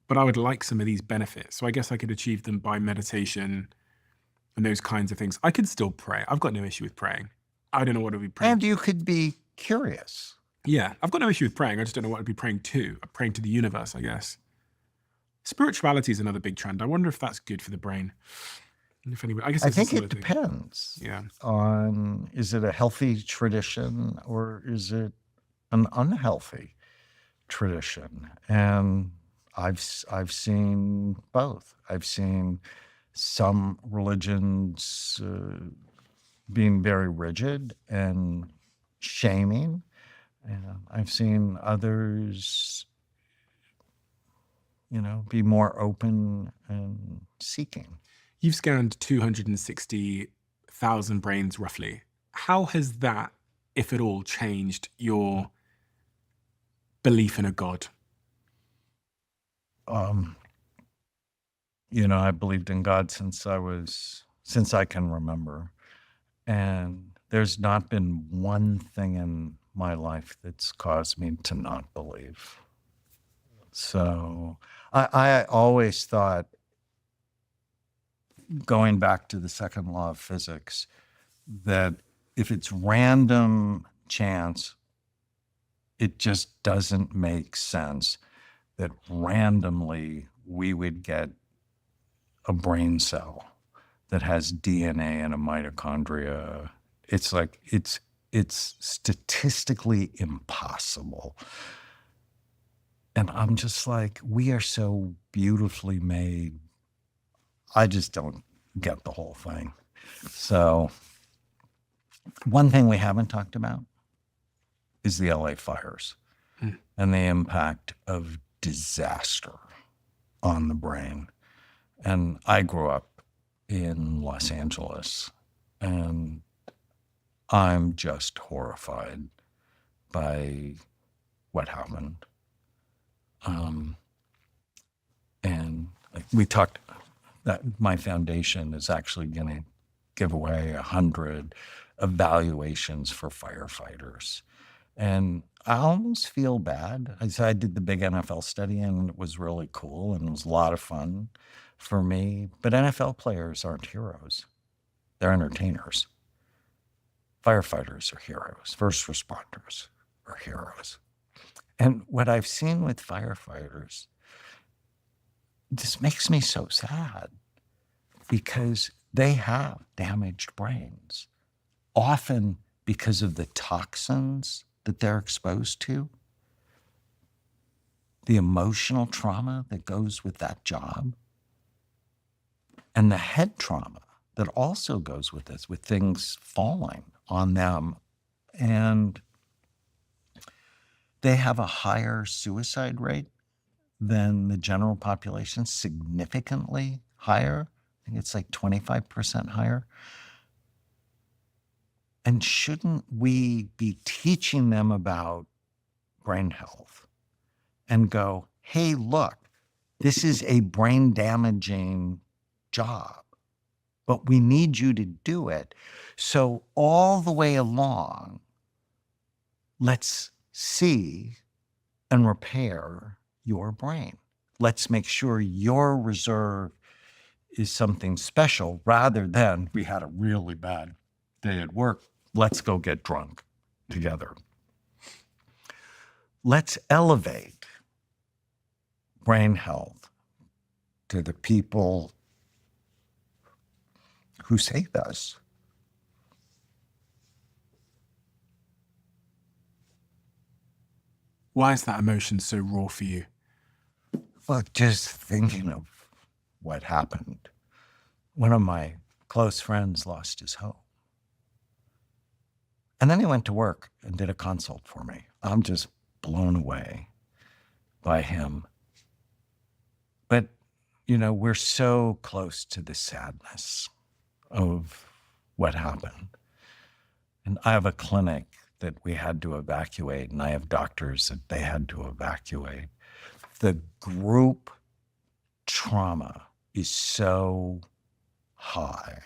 but I would like some of these benefits. So I guess I could achieve them by meditation and those kinds of things. I could still pray. I've got no issue with praying. I don't know what I'd be praying. And you could be curious. Yeah, I've got no issue with praying. I just don't know what I'd be praying to. I'm praying to the universe, I guess. Spirituality is another big trend. I wonder if that's good for the brain. If anybody, I think it depends. Yeah. On, is it a healthy tradition or is it an unhealthy tradition? And I've seen both. I've seen some religions being very rigid and shaming. And I've seen others, be more open and seeking. You've scanned 260,000 brains roughly. How has that, if at all, changed your belief in a God? I believed in God since I can remember. And there's not been one thing in my life that's caused me to not believe. So I always thought, going back to the second law of physics, that if it's random chance, it just doesn't make sense that randomly we would get a brain cell that has DNA and a mitochondria. It's like, it's statistically impossible. And I'm just like, we are so beautifully made. I just don't get the whole thing. So one thing we haven't talked about is the LA fires and the impact of disaster on the brain. And I grew up in Los Angeles, and I'm just horrified by what happened. And we talked that my foundation is actually going to give away 100 evaluations for firefighters. And I almost feel bad. I did the big NFL study and it was really cool and it was a lot of fun for me. But NFL players aren't heroes, they're entertainers. Firefighters are heroes, first responders are heroes. And what I've seen with firefighters, this makes me so sad because they have damaged brains, often because of the toxins that they're exposed to, the emotional trauma that goes with that job, and the head trauma that also goes with this, with things falling on them. And they have a higher suicide rate than the general population, significantly higher. I think it's like 25% higher. And shouldn't we be teaching them about brain health and go, hey, look, this is a brain damaging job, but we need you to do it. So all the way along, let's see and repair your brain. Let's make sure your reserve is something special rather than we had a really bad day at work. Let's go get drunk together. Let's elevate brain health to the people who save us. Why is that emotion so raw for you? Well, just thinking of what happened. One of my close friends lost his home. And then he went to work and did a consult for me. I'm just blown away by him. But, we're so close to the sadness of what happened. And I have a clinic that we had to evacuate, and I have doctors that they had to evacuate. The group trauma is so high.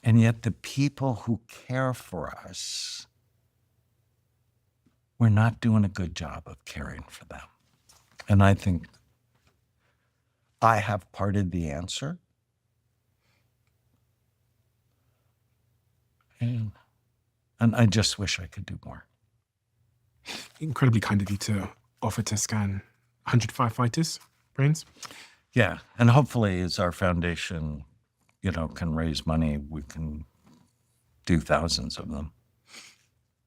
And yet the people who care for us, we're not doing a good job of caring for them. And I think I have part of the answer. And I just wish I could do more. Incredibly kind of you to offer to scan 105 fighters' brains. Yeah. And hopefully as our foundation, can raise money, we can do thousands of them.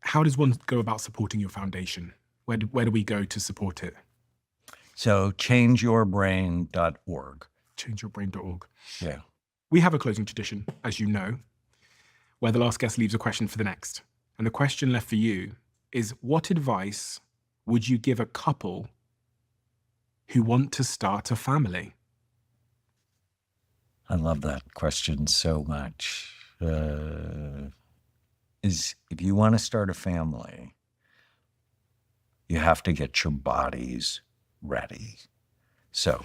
How does one go about supporting your foundation? Where do we go to support it? So changeyourbrain.org. Changeyourbrain.org. Yeah. We have a closing tradition, as you know, where the last guest leaves a question for the next. And the question left for you is, what advice would you give a couple who want to start a family? I love that question so much. Is if you want to start a family, you have to get your bodies ready. So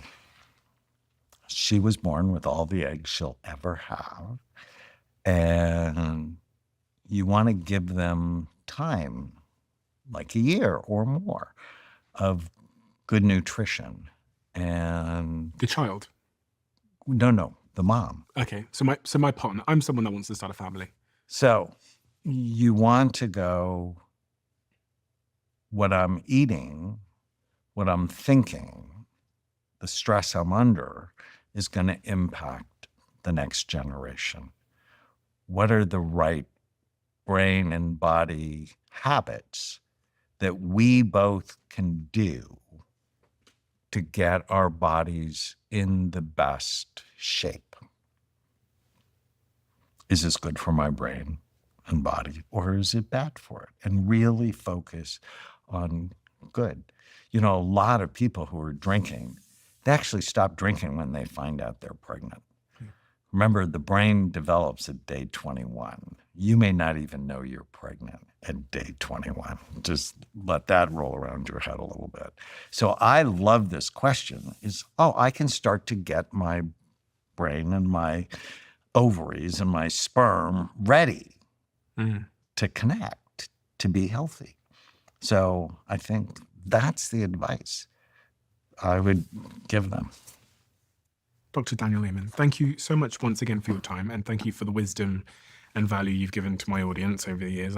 she was born with all the eggs she'll ever have. And you want to give them time, like a year or more, of good nutrition. And The child. no, the mom. Okay, so my partner, I'm someone that wants to start a family. So you want to go, what I'm eating, what I'm thinking, the stress I'm under is going to impact the next generation. What are the right brain and body habits that we both can do to get our bodies in the best shape? Is this good for my brain and body, or is it bad for it? And really focus on good. A lot of people who are drinking, they actually stop drinking when they find out they're pregnant. Remember, the brain develops at day 21. You may not even know you're pregnant at day 21. Just let that roll around your head a little bit. So I love this question is, I can start to get my brain and my ovaries and my sperm ready to connect to be healthy. So I think that's the advice I would give them. Dr. Daniel Lehman, thank you so much once again for your time, and thank you for the wisdom and value you've given to my audience over the years.